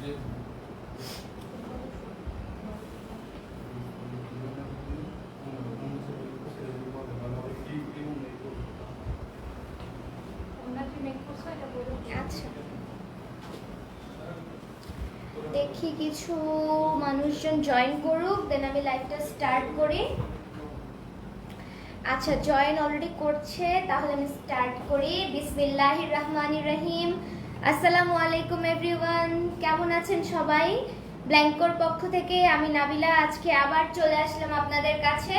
আচ্ছা, দেখি কিছু মানুষজন জয়েন করুক, দেন আমি লাইভটা স্টার্ট করি। আচ্ছা, জয়েন অলরেডি করছে, তাহলে আমি স্টার্ট করি। বিসমিল্লাহির রহমানির রহিম। আসসালামু আলাইকুম এভরিওয়ান, কেমন আছেন সবাই? ব্ল্যাঙ্কোর পক্ষ থেকে আমি নাবিলা আজকে আবার চলে আসলাম আপনাদের কাছে।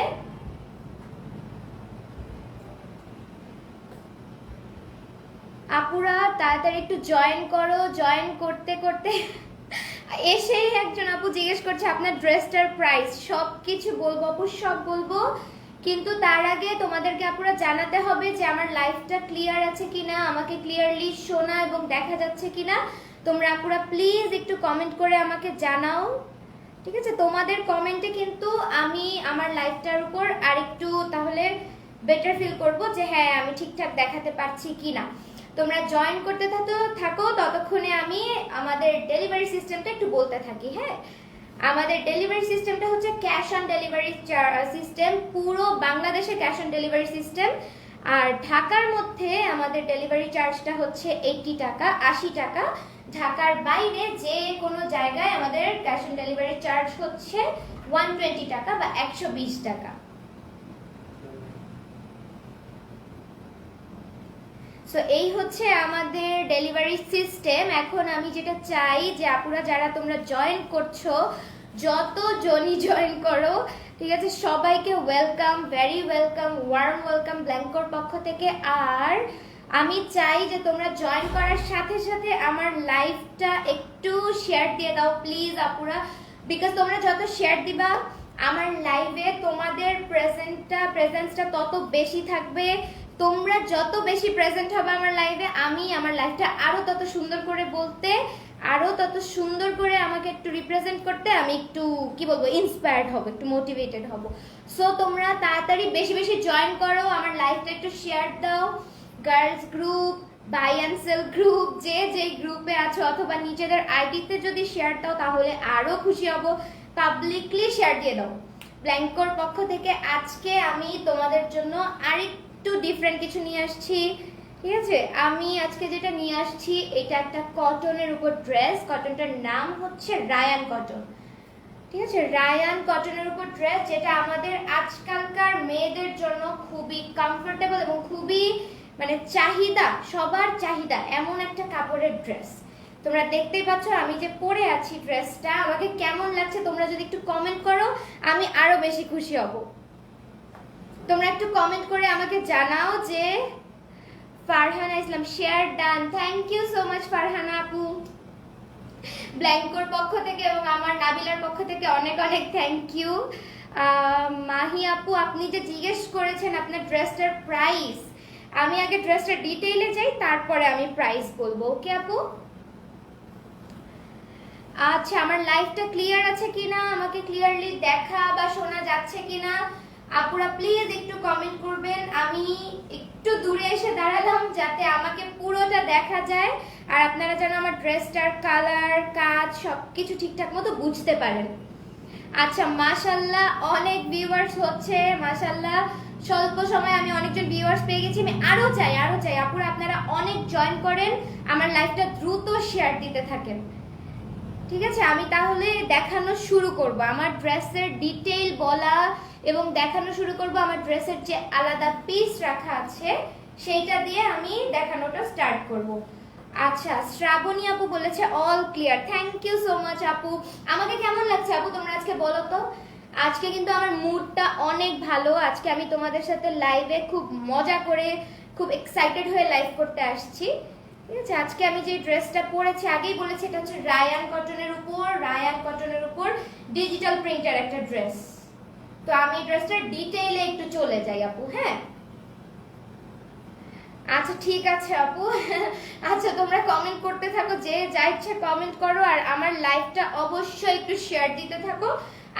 আপুরা তাড়াতাড়ি একটু জয়েন করো। জয়েন করতে করতে এসেই একজন আপু জিজ্ঞেস করছে আপনার ড্রেসটার প্রাইস। সব কিছু বলবো আপু, সব বলবো, কিন্তু তার আগে তোমাদেরকে আপুরা জানাতে হবে যে আমার লাইফটা ক্লিয়ার আছে কিনা, আমাকে ক্লিয়ারলি শোনা এবং দেখা যাচ্ছে কিনা। তোমরা আপুরা প্লিজ একটু কমেন্ট করে আমাকে জানাও, ঠিক আছে? তোমাদের কমেন্টে কিন্তু আমি আমার লাইফটার উপর আরেকটু তাহলে বেটার ফিল করব যে হ্যাঁ আমি ঠিকঠাক দেখাতে পারছি কিনা। তোমরা জয়েন করতে থাকো, ততক্ষণে আমি আমাদের ডেলিভারি সিস্টেমটা একটু বলতে থাকি। হ্যাঁ, আমাদের ডেলিভারি সিস্টেমটা হচ্ছে ক্যাশ অন ডেলিভারি সিস্টেম, পুরো বাংলাদেশে ক্যাশ অন ডেলিভারি সিস্টেম। আর ঢাকার মধ্যে আমাদের ডেলিভারি চার্জটা হচ্ছে 80 টাকা, 80 টাকা। ঢাকার বাইরে যে কোনো জায়গায় আমাদের ক্যাশ অন ডেলিভারি চার্জ হচ্ছে 120 টাকা বা 120 টাকা। সো এই হচ্ছে আমাদের ডেলিভারি সিস্টেম। এখন আমি যেটা চাই যে আপুরা যারা তোমরা জয়েন করছো, যত জনই জয়েন করো, ঠিক আছে, সবাইকে welcome, very welcome, warm welcome ব্ল্যাঙ্কোর পক্ষ থেকে। আর আমি চাই যে তোমরা জয়েন করার সাথে সাথে আমার লাইভটা একটু শেয়ার দিয়ে দাও প্লিজ আপুরা, বিকজ তোমরা যত শেয়ার দিবা আমার লাইভে তোমাদের প্রেজেন্সটা তত বেশি থাকবে। তোমরা যত বেশি প্রেজেন্ট হবে আমার লাইভে, আমি আমার লাইভটা আরো তত সুন্দর করে বলতে, আরো তত সুন্দর করে আমাকে একটু রিপ্রেজেন্ট করতে আমি একটু কি বলবো ইন্সপায়ার্ড হব, একটু মোটিভেটেড হব। সো তোমরা তাড়াতাড়ি বেশি বেশি জয়েন করো, আমার লাইভটা একটু শেয়ার দাও। Girls group, buy and sell group, যে যেই গ্রুপে আছো, অথবা নিজেদের আইডিতে যদি শেয়ার দাও তাহলে আরো খুশি হব। পাবলিকলি শেয়ার দিয়ে দাও। ব্ল্যাঙ্কোর পক্ষ থেকে আজকে আমি তোমাদের জন্য আরেকটু ডিফারেন্ট কিছু নিয়ে আসছি, ঠিক আছে? আমি আজকে যেটা নিয়ে আসছি এটা একটা কটনের উপর ড্রেস। কটনটার নাম হচ্ছে রায়ান কটন, ঠিক আছে? রায়ান কটনের উপর ড্রেস, যেটা আমাদের আজকালকার মেয়েদের জন্য খুবই কমফোর্টেবল এবং খুবই মানে চাহিদা, সবার চাহিদা এমন একটা কাপড়ের ড্রেস। তোমরা দেখতেই পাচ্ছ আমি যে পরে আছি ড্রেসটা, আমাকে কেমন লাগছে তোমরা যদি একটু কমেন্ট করো আমি আরো বেশি খুশি হব। তোমরা একটু কমেন্ট করে আমাকে জানাও যে Farhana Islam share done, thank you so much Farhana আপু। ব্ল্যাঙ্কোর পক্ষ থেকে এবং আমার নাবিলার পক্ষ থেকে অনেক অনেক থ্যাংক ইউ। মাহি আপু আপনি যে জিজ্ঞেস করেছেন আপনার ড্রেসটার প্রাইস, আমি আগে ড্রেসটার ডিটেইলে যাই, তারপরে আমি প্রাইস বলবো। ওকে আপু? আচ্ছা, আমার লাইফটা ক্লিয়ার আছে কিনা, আমাকে ক্লিয়ারলি দেখা বা শোনা যাচ্ছে কিনা আপুরা প্লিজ একটু কমেন্ট করবেন। আমি একটু দূরে এসে দাঁড়ালাম যাতে আমাকে পুরোটা দেখা যায়, আর আপনারা যেন আমার ড্রেসটার কালার, কাজ সবকিছু ঠিকঠাক মতো বুঝতে পারেন। আচ্ছা, মাশাআল্লাহ অনেক ভিউয়ার্স হচ্ছে, মাশাআল্লাহ স্বল্প সময়ে আমি অনেকজন ভিউয়ার্স পেয়ে গেছি। আমি আরো চাই আপুরা আপনারা অনেক জয়েন করেন, আমার লাইভটা দ্রুত শেয়ার দিতে থাকেন, ঠিক আছে? আমি তাহলে দেখানো শুরু করব, আমার ড্রেসের ডিটেইল বলা এবং দেখানো শুরু করব। আমার ড্রেসের যে আলাদা পিস রাখা আছে সেইটা দিয়ে আমি দেখানোটা স্টার্ট করব। আচ্ছা, শ্রাবণী আপু বলেছে all clear, thank you so much আপু। আমাকে কেমন লাগছে আপু তোমরা আজকে বলো তো? আজকে কিন্তু আমার মুডটা অনেক ভালো। আজকে আমি তোমাদের সাথে লাইভে খুব মজা করে, খুব এক্সাইটেড হয়ে লাইভ করতে আসছি, ঠিক আছে? আজকে আমি যে ড্রেসটা পরেছি আগেই বলেছি এটা হচ্ছে রায়ান কটনের উপর ডিজিটাল প্রিন্টার একটা ড্রেস। তো আমি ড্রেসটার ডিটেইলে একটু চলে যাই আপু। হ্যাঁ, আচ্ছা ঠিক আছে আপু। আচ্ছা, তোমরা কমেন্ট করতে থাকো, যে যা ইচ্ছা কমেন্ট করো, আর আমার লাইভটা অবশ্যই একটু শেয়ার দিতে থাকো।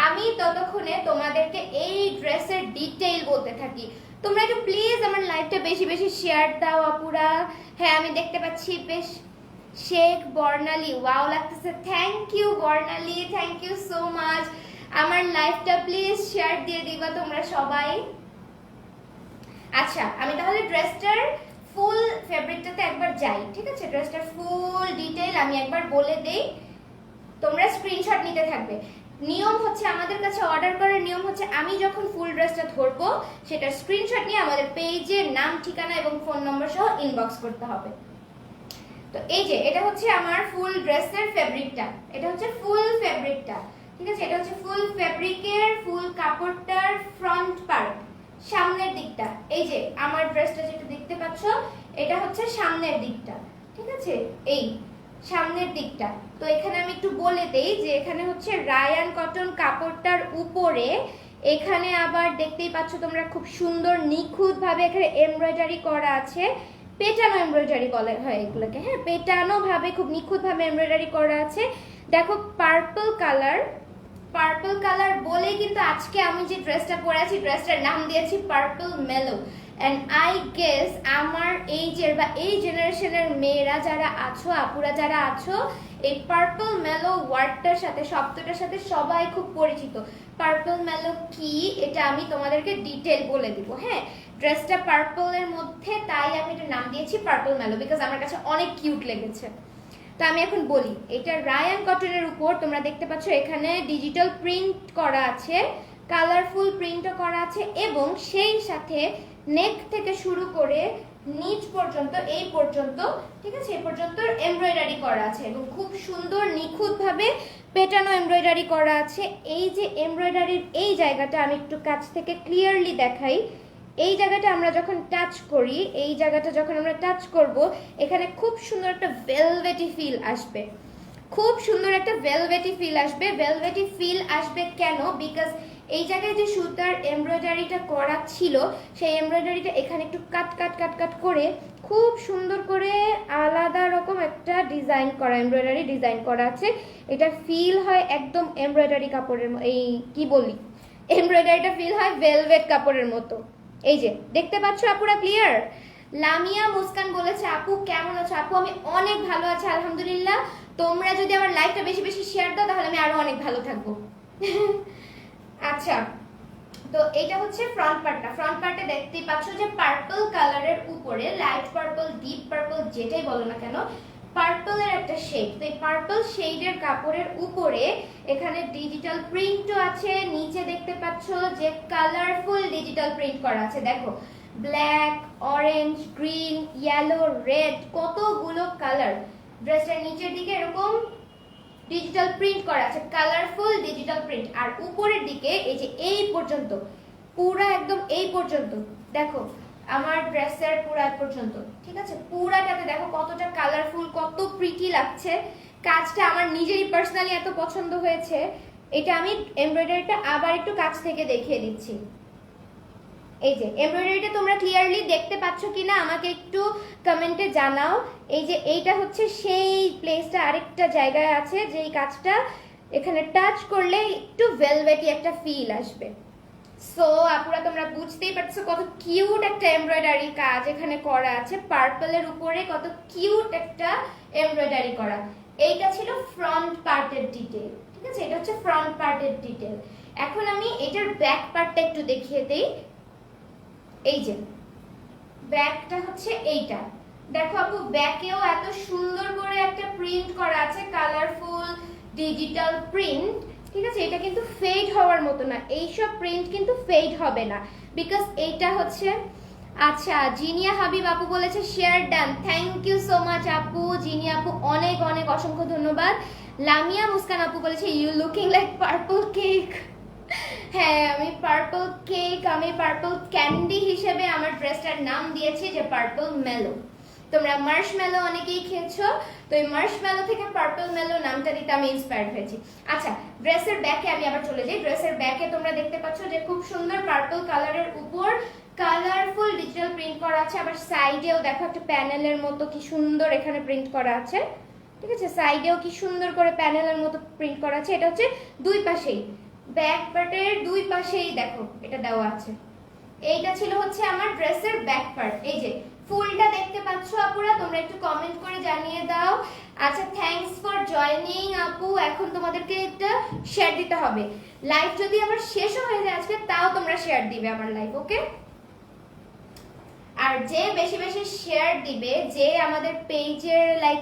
আমি ততক্ষণে তোমাদেরকে এই ড্রেসের ডিটেইল বলতে থাকি। তোমরা একটু প্লিজ আমার লাইভটা বেশি বেশি শেয়ার দাও আপুরা। হ্যাঁ, আমি দেখতে পাচ্ছি বেশ শেখ বর্ণালী, ওয়াও লাগতেছে, thank you Bornali, thank you so much. আমার লাইভটা প্লিজ শেয়ার দিয়ে দিবা তোমরা সবাই। আচ্ছা আমি তাহলে ড্রেসটার ফুল ফেব্রিকটাতে একবার যাই, ঠিক আছে? ড্রেসটার ফুল ডিটেইল আমি একবার বলে দেই, তোমরা স্ক্রিনশট নিতে থাকবে। নিয়ম হচ্ছে আমাদের কাছে অর্ডার করার নিয়ম হচ্ছে আমি যখন ফুল ড্রেসটা ধরবো সেটার স্ক্রিনশট নিয়ে আমাদের পেজে নাম, ঠিকানা এবং ফোন নম্বর সহ ইনবক্স করতে হবে। তো এই যে এটা হচ্ছে আমার ফুল ড্রেসের ফেব্রিকটা, এটা হচ্ছে ফুল ফেব্রিকটা, ঠিক আছে? এটা হচ্ছে ফুল ফেব্রিকের ফুল কাপড়টার ফ্রন্ট পার্ট, সামনের দিকটা। এই যে আমার ড্রেসটা যেটা দেখতে পাচ্ছ এটা হচ্ছে সামনের দিকটা, ঠিক আছে? এই সামনের দিকটা। তো এখানে আমি একটু বলে দেই যে এখানে হচ্ছে রায়ান কটন কাপড়টার উপরে এখানে আবার দেখতেই পাচ্ছ তোমরা খুব সুন্দর নিখুঁত ভাবে এখানে এমব্রয়ডারি করা আছে, পেটানো এমব্রয়ডারি বলা হয় এগুলোকে, হ্যাঁ, পেটানো ভাবে খুব নিখুঁত ভাবে এমব্রয়ডারি করা আছে। দেখো পার্পল কালার, পার্পল কালার বলে কিন্তু আজকে আমি যে ড্রেসটা পরে আছি ড্রেসটার নাম দিয়েছি পার্পল মেলো। এন্ড আই গেস আমার এইজের বা এই জেনারেশনের মেয়েরা যারা আছো, আপুরা যারা আছো, এই পার্পল মেলো ওয়ার্ডটার সাথে, শব্দটার সাথে সবাই খুব পরিচিত। পার্পল মেলো কি এটা আমি তোমাদেরকে ডিটেল বলে দিব, হ্যাঁ? ড্রেসটা পার্পলের মধ্যে, তাই আমি এটার নাম দিয়েছি পার্পল মেলো, বিকজ আমার কাছে অনেক কিউট লেগেছে। তো আমি এখন বলি, এটা রায়ান কটনের উপর তোমরা দেখতে পাচ্ছ এখানে ডিজিটাল প্রিন্ট করা আছে, কালারফুল প্রিন্টও করা আছে, এবং সেই সাথে নেক থেকে শুরু করে নিচ পর্যন্ত, এই পর্যন্ত, ঠিক আছে, এই পর্যন্ত এমব্রয়ডারি করা আছে এবং খুব সুন্দর নিখুঁত ভাবে পেটানো এমব্রয়ডারি করা আছে। এই যে এমব্রয়ডারির এই জায়গাটা আমি একটু কাছ থেকে ক্লিয়ারলি দেখাই। এই জায়গাটা আমরা যখন টাচ করি, এই জায়গাটা যখন আমরা টাচ করব, এখানে খুব সুন্দর একটা ভেলভেটি ফিল আসবে, খুব সুন্দর একটা ভেলভেটি ফিল আসবে। ভেলভেটি ফিল আসবে কেন? বিকজ এই জায়গায় যে সুতার এমব্রয়ডারিটা করা ছিল সেই এমব্রয়ডারিটা এখানে একটু কাট কাট কাট কাট করে খুব সুন্দর করে আলাদা রকম একটা ডিজাইন করা, এমব্রয়ডারি ডিজাইন করা আছে। এটা ফিল হয় একদম এমব্রয়ডারি কাপড়ের, এই কি বলি, এমব্রয়ডারিটা ফিল হয় ভেলভেট কাপড়ের মতো। এই যে দেখতে পাচ্ছ আপুরা, ক্লিয়ার? লামিয়া মুস্কান বলেছে আপু কেমন আছো? আপু আমি অনেক ভালো আছি আলহামদুলিল্লাহ। তোমরা যদি আমার লাইভটা বেশি বেশি শেয়ার দাও তাহলে আমি আরো অনেক ভালো থাকবো। আচ্ছা, তো এটা হচ্ছে ফ্রন্ট পার্টটা। ফ্রন্ট পার্টে দেখতেই পাচ্ছ যে পার্পল কালারের উপরে, লাইট পার্পল, ডিপ পার্পল, যেটাই বলো না কেন, পার্পলের একটা শেড। তো এই পার্পল শেডের কাপড়ের উপরে এখানে ডিজিটাল প্রিন্টও আছে। নিচে দেখতে পাচ্ছ যে কালারফুল ডিজিটাল প্রিন্ট করা আছে, দেখো black, orange, green, yellow, red, কতগুলো কালার ড্রেসের নিচের দিকে এরকম ডিজিটাল প্রিন্ট করা আছে, কালারফুল ডিজিটাল প্রিন্ট। আর উপরের দিকে এই যে এই পর্যন্ত, পুরা একদম এই পর্যন্ত দেখো আমার ড্রেসের পুরা পর্যন্ত, ঠিক আছে, পুরাটাতে দেখো কতটা কালারফুল, কত প্রিটি লাগছে। কাজটা আমার নিজেরই পার্সোনালি এত পছন্দ হয়েছে। এটা আমি এমব্রয়ডারিটা আবার একটু কাছ থেকে দেখিয়ে দিচ্ছি। এই যে এমব্রয়ডারিটা তোমরা ক্লিয়ারলি দেখতে পাচ্ছ কিনা আমাকে একটু কমেন্টে জানাও। এই যে এইটা হচ্ছে সেই প্লেসটা, আরেকটা জায়গায় আছে যেই কাজটা এখানে টাচ করলে একটু ভেলভেটি একটা ফিল আসবে। সো আপুরা তোমরা বুঝতেই পারছো কত কিউট একটা এমব্রয়ডারি কাজ এখানে করা আছে, পার্পলের উপরে কত কিউট একটা এমব্রয়ডারি করা। এইটা ছিল ফ্রন্ট পার্টের ডিটেল, ঠিক আছে, এটা হচ্ছে ফ্রন্ট পার্টের ডিটেল। এখন আমি এটার ব্যাক পার্টটা একটু দেখিয়ে দেই। এই যে ব্যাকটা হচ্ছে এইটা, দেখো আপু ব্যাকেও এত সুন্দর করে একটা প্রিন্ট করা আছে, কালারফুল ডিজিটাল প্রিন্ট, ঠিক আছে। এটা কিন্তু ফেড হওয়ার মতো না, এইসব প্রিন্ট কিন্তু ফেড হবে না, বিকজ এইটা হচ্ছে। আচ্ছা, জিনিয়া হাবিব আপু বলেছে share done, thank you so much আপু, জিনিয়া আপু অনেক অনেক অসংখ্য ধন্যবাদ। লামিয়া মুস্কান আপু বলেছে you looking like purple cake. হ্যাঁ, আমি পার্পল কেক, আমি পার্পল ক্যান্ডি হিসেবে আমার ড্রেসটার নাম দিয়েছি যে পার্পল মেলো। তোমরা মার্শমেলো অনেকেই খেয়েছো, তো এই মার্শমেলো থেকে পার্পল মেলো নামটা দিতে আমি ইন্সপায়ার্ড হয়েছি। আচ্ছা, ড্রেসের ব্যাকে আমি আবার চলে যাই। ড্রেসের ব্যাকে তোমরা দেখতে পাচ্ছ যে খুব সুন্দর পার্পল কালারের উপর কালারফুল ডিজিটাল প্রিন্ট করা আছে, আবার সাইডেও দেখো একটা প্যানেলের মতো কি সুন্দর এখানে প্রিন্ট করা আছে, ঠিক আছে, সাইডেও কি সুন্দর করে প্যানেলের মতো প্রিন্ট করা আছে। এটা হচ্ছে দুই পাশেই, ব্যাক পার্টের দুই পাশেই দেখো এটা দেওয়া আছে। এইটা ছিল হচ্ছে আমার ড্রেসের ব্যাক পার্ট। এই যে ফুলটা দেখতে পাচ্ছ আপুরা, তোমরা একটু কমেন্ট করে জানিয়ে দাও। আচ্ছা, থ্যাঙ্কস ফর জয়নিং আপু। এখন তোমাদেরকে একটা শেয়ার দিতে হবে। লাইভ যদি আমার শেষও হয়ে যায় আজকে, তাও তোমরা শেয়ার দিবে আমার লাইভ, ওকে? আর যে বেশি বেশি শেয়ার দিবে, যে আমাদের পেজের লাইক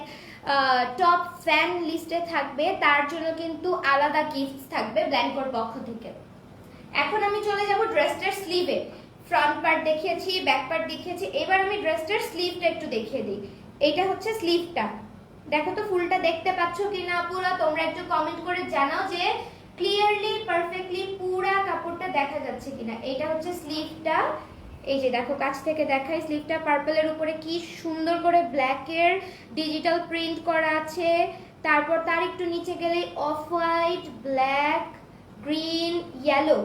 টপ ফ্যান লিস্টে থাকবে, তার জন্য কিন্তু আলাদা গিফটস থাকবে ব্ল্যাঙ্কোর পক্ষ থেকে। এখন আমি চলে যাব ড্রেসটার স্লিভে। ফ্রন্ট পার্ট দেখিয়েছি, ব্যাক পার্ট দেখিয়েছি, এবার আমি ড্রেসটার স্লিভটা একটু দেখিয়ে দিই। এইটা হচ্ছে স্লিভটা। দেখো তো ফুলটা দেখতে পাচ্ছ কিনা পুরো, তোমরা একটু কমেন্ট করে জানাও যে ক্লিয়ারলি পারফেক্টলি পুরা কাপড়টা দেখা যাচ্ছে কিনা। এইটা হচ্ছে স্লিভটা। এই যে দেখো কাছ থেকে দেখাই, স্লিভটা পার্পলের উপরে কি সুন্দর করে ব্ল্যাকের ডিজিটাল প্রিন্ট করা আছে। তারপর তার একটু নিচে গেলে off white, black, green, yellow,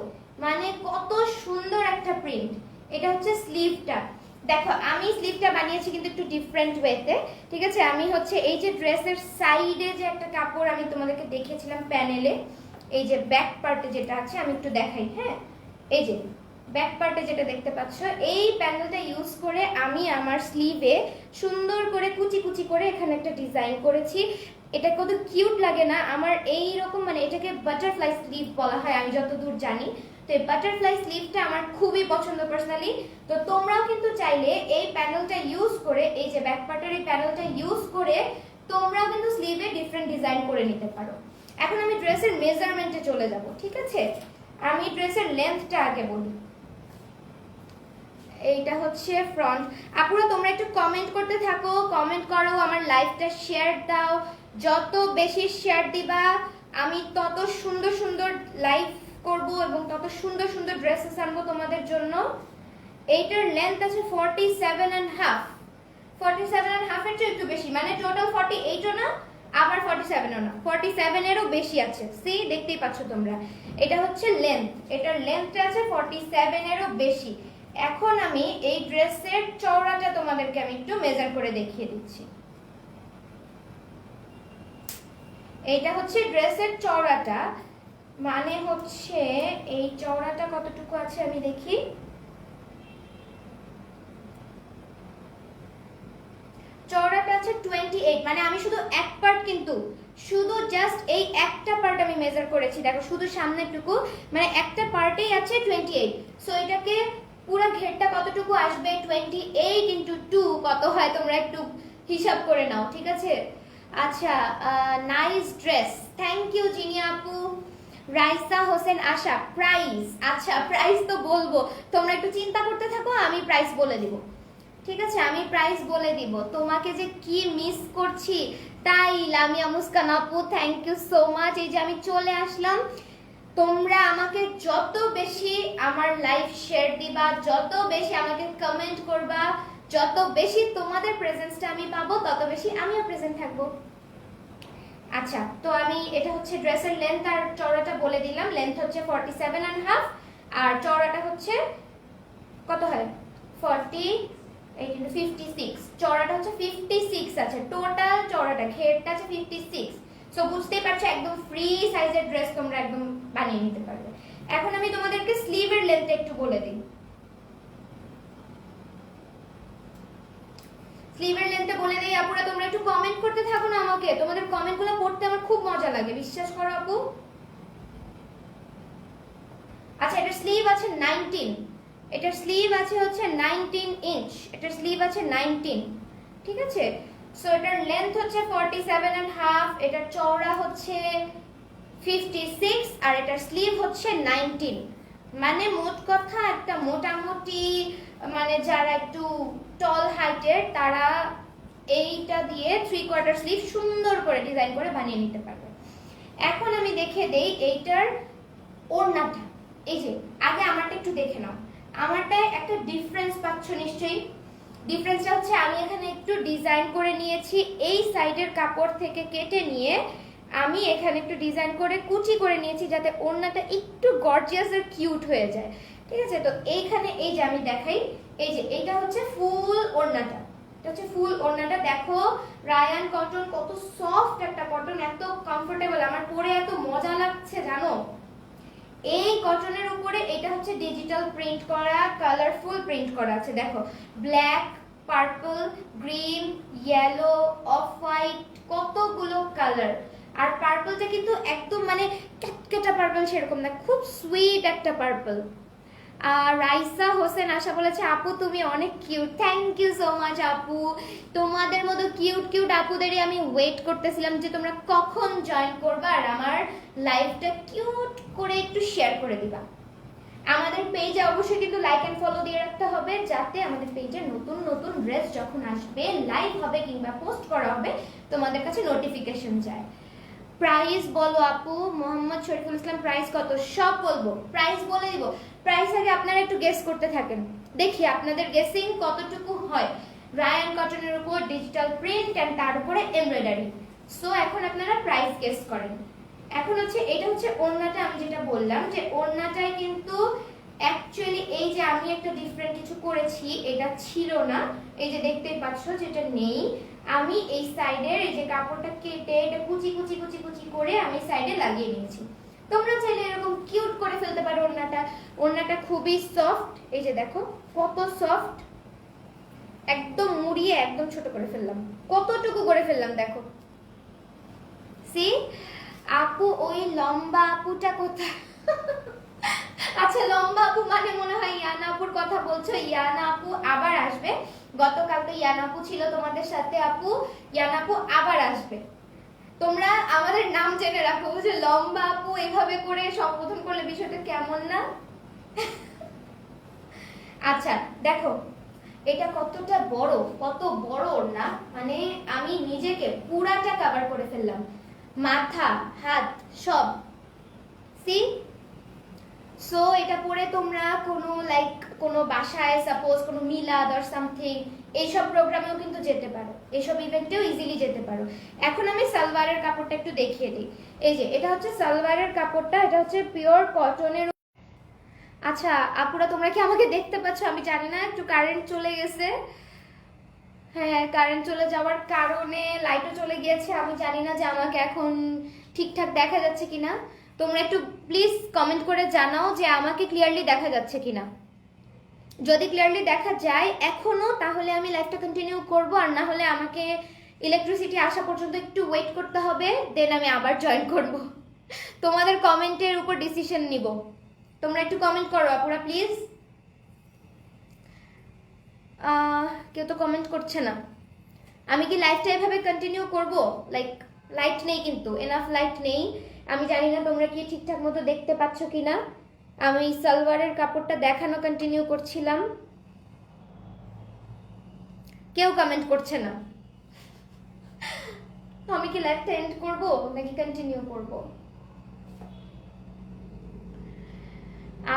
মানে কত সুন্দর একটা প্রিন্ট। এটা হচ্ছে স্লিভটা। দেখো আমি স্লিভটা বানিয়েছি কিন্তু একটু ডিফারেন্ট ওয়েতে, ঠিক আছে? আমি হচ্ছে এই যে ড্রেসের সাইডে যে একটা কাপড় আমি তোমাদেরকে দেখিয়েছিলাম প্যানেলে, এই যে ব্যাক পার্টে যেটা আছে আমি একটু দেখাই। হ্যাঁ, এই যে ব্যাক পার্টে যেটা দেখতে পাচ্ছ, এই প্যানেলটা ইউজ করে আমি আমার স্লিভে সুন্দর করে কুচি কুচি করে এখানে একটা ডিজাইন করেছি। এটা কত কিউট লাগে না আমার, এই রকম মানে এটাকে বাটারফ্লাই স্লিভ বলা হয় আমি যতদূর জানি। তো এই বাটারফ্লাই স্লিভটা আমার খুবই পছন্দ পার্সোনালি। তো তোমরাও কিন্তু চাইলে এই প্যানেলটা ইউজ করে, এই যে ব্যাক পার্টের এই প্যানেলটা ইউজ করে তোমরাও কিন্তু স্লিভে ডিফারেন্ট ডিজাইন করে নিতে পারো। এখন আমি ড্রেসের মেজারমেন্টে চলে যাব, ঠিক আছে? আমি ড্রেসের লেন্থটা আগে বলি। এইটা হচ্ছে ফ্রন্ট। আপুরা তোমরা একটু কমেন্ট করতে থাকো, কমেন্ট করো, আমার লাইভটা শেয়ার দাও। যত বেশি শেয়ার দিবা আমি তত সুন্দর সুন্দর লাইভ করব এবং তত সুন্দর সুন্দর ড্রেসেস আনবো তোমাদের জন্য। এইটার লেন্থ আছে 47.5। 47.5 এর চেয়ে একটু বেশি, মানে টোটাল 48ও না আবার 47ও না, 47 এরও বেশি আছে। সি, দেখতেই পাচ্ছ তোমরা। এটা হচ্ছে লেন্থ, এটার লেন্থটা আছে 47 এরও বেশি। এখন আমি এই ড্রেসের চওড়াটা তোমাদেরকে আমি একটু মেজার করে দেখিয়ে দিচ্ছি। এইটা হচ্ছে ড্রেসের চওড়াটা, মানে হচ্ছে এই চওড়াটা কতটুকু আছে আমি দেখি। চওড়াটা আছে 28, মানে আমি শুধু এক পার্ট, কিন্তু শুধু জাস্ট এই একটা পার্ট আমি মেজার করেছি। দেখো শুধু সামনেরটুকু, মানে একটা পার্টেই আছে 28। সো এটাকে পুরো ঘেরটা কতটুকু আসবে, 28 ইন্টু 2 কত হয় তোমরা একটু হিসাব করে নাও, ঠিক আছে? আচ্ছা, nice dress, thank you Zinia আপু। রাইসা হোসেন আশা, প্রাইস? আচ্ছা প্রাইস তো বলবো, তোমরা একটু চিন্তা করতে থাকো, আমি প্রাইস বলে দিব, ঠিক আছে? আমি প্রাইস বলে দিব। তোমাকে যে কি মিস করছি তাই। লামিয়া মুস্কান আপু, থ্যাংক ইউ সো মাচ। এই যে আমি চলে আসলাম। তোমরা আমাকে যত বেশি আমার লাইভ শেয়ার দিবা, যত বেশি আমাকে কমেন্ট করবা, যত বেশি তোমাদের প্রেজেন্সটা আমি পাবো, তত বেশি আমিও প্রেজেন্ট থাকবো। আচ্ছা, তো আমি এটা হচ্ছে ড্রেসের লেন্থ আর চওড়াটা বলে দিলাম। লেন্থ হচ্ছে 47.5 আর চওড়াটা হচ্ছে কত হয়, 56। চওড়াটা হচ্ছে 56 আছে, টোটাল চওড়াটা ঘেরটা আছে 56। সো বুঝতেই পারছো একদম ফ্রি সাইজের ড্রেস তোমরা একদম বানিয়ে নিতে পারবে। এখন আমি তোমাদেরকে স্লিভের লেন্থটা একটু বলে দিই। স্লিভের লেন্থটা বলে দেই আপুরা, তোমরা একটু কমেন্ট করতে থাকো না আমাকে, তোমাদের কমেন্টগুলো পড়তে আমার খুব মজা লাগে, বিশ্বাস করো আপু। আচ্ছা, এটার স্লিভ আছে 19, এটার স্লিভ আছে হচ্ছে 19 ইঞ্চ, এটার স্লিভ আছে 19, ঠিক আছে? সো এটার লেন্থ হচ্ছে 47.5, এটার চওড়া হচ্ছে 56 আর এটার স্লিভ হচ্ছে 19। মানে মোট কথা একটা মোটামুটি, মানে যারা একটু টল হাইটের তারা এইটা দিয়ে 3/4 স্লিভ সুন্দর করে ডিজাইন করে বানিয়ে নিতে পারবে। এখন আমি দেখে দেই এইটার ওড়নাটা। এই যে আগে আমারটা একটু দেখে নাও, আমারটায় একটা ডিফারেন্স পাচ্ছ নিশ্চয়ই। ডিফারেন্সটা হচ্ছে আমি এখানে একটু ডিজাইন করে নিয়েছি, এই সাইডের কাপড় থেকে কেটে নিয়ে আমি এখানে একটু ডিজাইন করে কুচি করে নিয়েছি যাতে ওড়নাটা একটু গর্জিয়াস আর কিউট হয়ে যায়, ঠিক আছে? তো এইখানে এই যে আমি দেখাই, এই যে এইটা হচ্ছে ফুল ওড়নাটা, এটা হচ্ছে ফুল ওড়নাটা। দেখো রায়ান কটন, কত সফট একটা কটন, এত কমফোর্টেবল, আমার পরে এত মজা লাগছে জানো। এই কটনের উপরে এটা হচ্ছে ডিজিটাল প্রিন্ট করা, কালারফুল প্রিন্ট করা আছে। দেখো black, purple, green, yellow, off white, কতগুলো কালার। আর পার্পলটা কিন্তু একদম মানে ক্যাটকেটা পার্পল সেরকম না, খুব সুইট একটা পার্পল। আর রাইসা হোসেন আশা বলেছে আপু তুমি অনেক cute. Thank you so much আপু। তোমাদের মতো কিউট কিউট আপুদেরই আমি ওয়েট করতেছিলাম যে তোমরা কখন জয়েন করবা আর আমার লাইভটা কিউট করে একটু শেয়ার করে দিবা। আমাদের পেজে অবশ্যই কিন্তু লাইক এন্ড ফলো দিয়ে রাখতে হবে, যাতে আমাদের পেজে নতুন নতুন ড্রেস যখন আসবে, লাইভ হবে কিংবা পোস্ট করা হবে, তোমাদের কাছে নোটিফিকেশন যায়। প্রাইস বলো আপু। মোহাম্মদ শরীফুল ইসলাম প্রাইস কত? সব বলবো, প্রাইস বলে দিব। প্রাইস আগে আপনারা একটু গেস করতে থাকেন, দেখি আপনাদের গেসিং কতটুকু হয়। রায়ান কটনের উপর ডিজিটাল প্রিন্ট এন্ড তার উপরে এমব্রয়ডারি। সো এখন আপনারা প্রাইস গেস করেন। এখন হচ্ছে এটা হচ্ছে ওড়নাটা, আমি যেটা বললাম যে ওড়নাটাই কিন্তু অ্যাকচুয়ালি এই যে আমি একটা ডিফারেন্ট কিছু করেছি, এটা ছিল না, এই যে দেখতেই পাচ্ছ যেটা নেই। আমি এই সাইডের এই যে কাপড়টা কেটে এটা কুচি কুচি কুচি কুচি করে আমি সাইডে লাগিয়ে নিয়েছি। তোমরা চাইলে এরকম কিউট করে ফেলতে পারো ওড়নাটা। ওড়নাটা খুবই সফট, এই যে দেখো কত সফট, একদম মুড়িয়ে একদম ছোট করে ফেললাম। কতটুকু করে ফেললাম দেখো। সি আপু ওই লম্বা আপুটা কোথায়? আচ্ছা লম্বা আপু মানে মনে হয় ইয়ানা আপুর কথা বলছো। ইয়ানা আপু আবার আসবে, গতকালকে ইয়ানা আপু ছিল তোমাদের সাথে আপু, ইয়ানা আপু আবার আসবে। তোমরা আমাদের নাম জেনে রাখো, যে লম্বা আপু এভাবে করে সম্বোধন করলে বিষয়টা কেমন না? আচ্ছা দেখো এটা কতটা বড়, কত বড় না, মানে আমি নিজেকে পুরাটা কভার করে ফেললাম, মাথা হাত সব। সি সো এটা পরে তোমরা কোনো লাইক কোনো বাসায় সাপোজ কোনো মিলাদ অর সামথিং এইসব প্রোগ্রামেও কিন্তু যেতে পারো, এইসব ইভেন্টেও ইজিলি যেতে পারো। এখন আমি সালোয়ারের কাপড়টা একটু দেখিয়ে দিই। এই যে এটা হচ্ছে সালোয়ারের কাপড়টা, এটা হচ্ছে পিওর কটনের। আচ্ছা আপুরা তোমরা কি আমাকে দেখতে পাচ্ছ? আমি জানি না, একটু কারেন্ট চলে গেছে। হ্যাঁ কারেন্ট চলে যাওয়ার কারণে লাইটও চলে গিয়েছে, আমি জানি না যে আমাকে এখন ঠিকঠাক দেখা যাচ্ছে কিনা। তোমরা একটু প্লিজ কমেন্ট করে জানাও যে আমাকে ক্লিয়ারলি দেখা যাচ্ছে কিনা। যদি ক্লিয়ারলি দেখা যায় এখনো, তাহলে আমি লাইভটা কন্টিনিউ করব, আর না হলে আমাকে ইলেকট্রিসিটি আসা পর্যন্ত একটু ওয়েট করতে হবে, দেন আমি আবার জয়েন করব। তোমাদের কমেন্টের উপর ডিসিশন নিব। তোমরা একটু কমেন্ট করো আপুরা প্লিজ। কেউ তো কমেন্ট করছে না। আমি কি লাইভটা এভাবে কন্টিনিউ করব? লাইক লাইট নেই কিন্তু, এনাফ লাইট নেই। আমি জানি না তোমরা কি ঠিকঠাক মতো দেখতে পাচ্ছ কিনা। আমি সালোয়ারের কাপড়টা দেখানো কন্টিনিউ করছিলাম, কেউ কমেন্ট করছে না। আমি কি লাইভটা এন্ড করব নাকি কন্টিনিউ করব?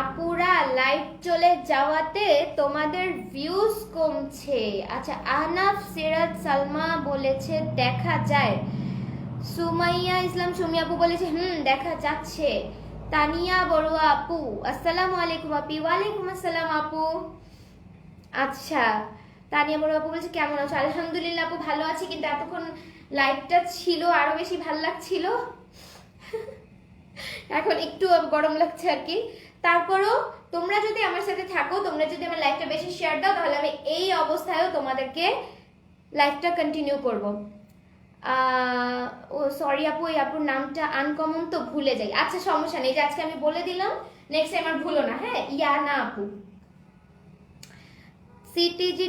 আপুরা লাইভ চলে যাওয়াতে তোমাদের ভিউজ কমছে। আচ্ছা আহনাফ সিরাজ সালমা বলেছে দেখা যায়। সুমাইয়া ইসলাম সুমি আপু বলেছে দেখা যাচ্ছে। তানিয়া বড়ুয়া আপু আসসালামু আলাইকুম আপি। ওয়ালাইকুম আসসালাম আপু। আচ্ছা তানিয়া বড়ুয়া আপু বলছে কেমন আছো? আলহামদুলিল্লাহ আপু ভালো আছি, কিন্তু এতক্ষণ লাইভটা ছিল আরো বেশি ভালো লাগছিল, এখন একটু গরম লাগছে আর কি। তারপরও তোমরা যদি আমার সাথে থাকো, তোমরা যদি আমার লাইভটা বেশি শেয়ার দাও, তাহলে আমি এই অবস্থায়ও তোমাদেরকে লাইভটা কন্টিনিউ করব। ও সরি আপু, এই আপুর নামটা আনকমন তো ভুলে যাই। আচ্ছা সমস্যা নেই, যে আজকে আমি বলে দিলাম, নেক্সট টাইম আর ভুলো না। হ্যাঁ ইয়ানা আপু। সিটিজি,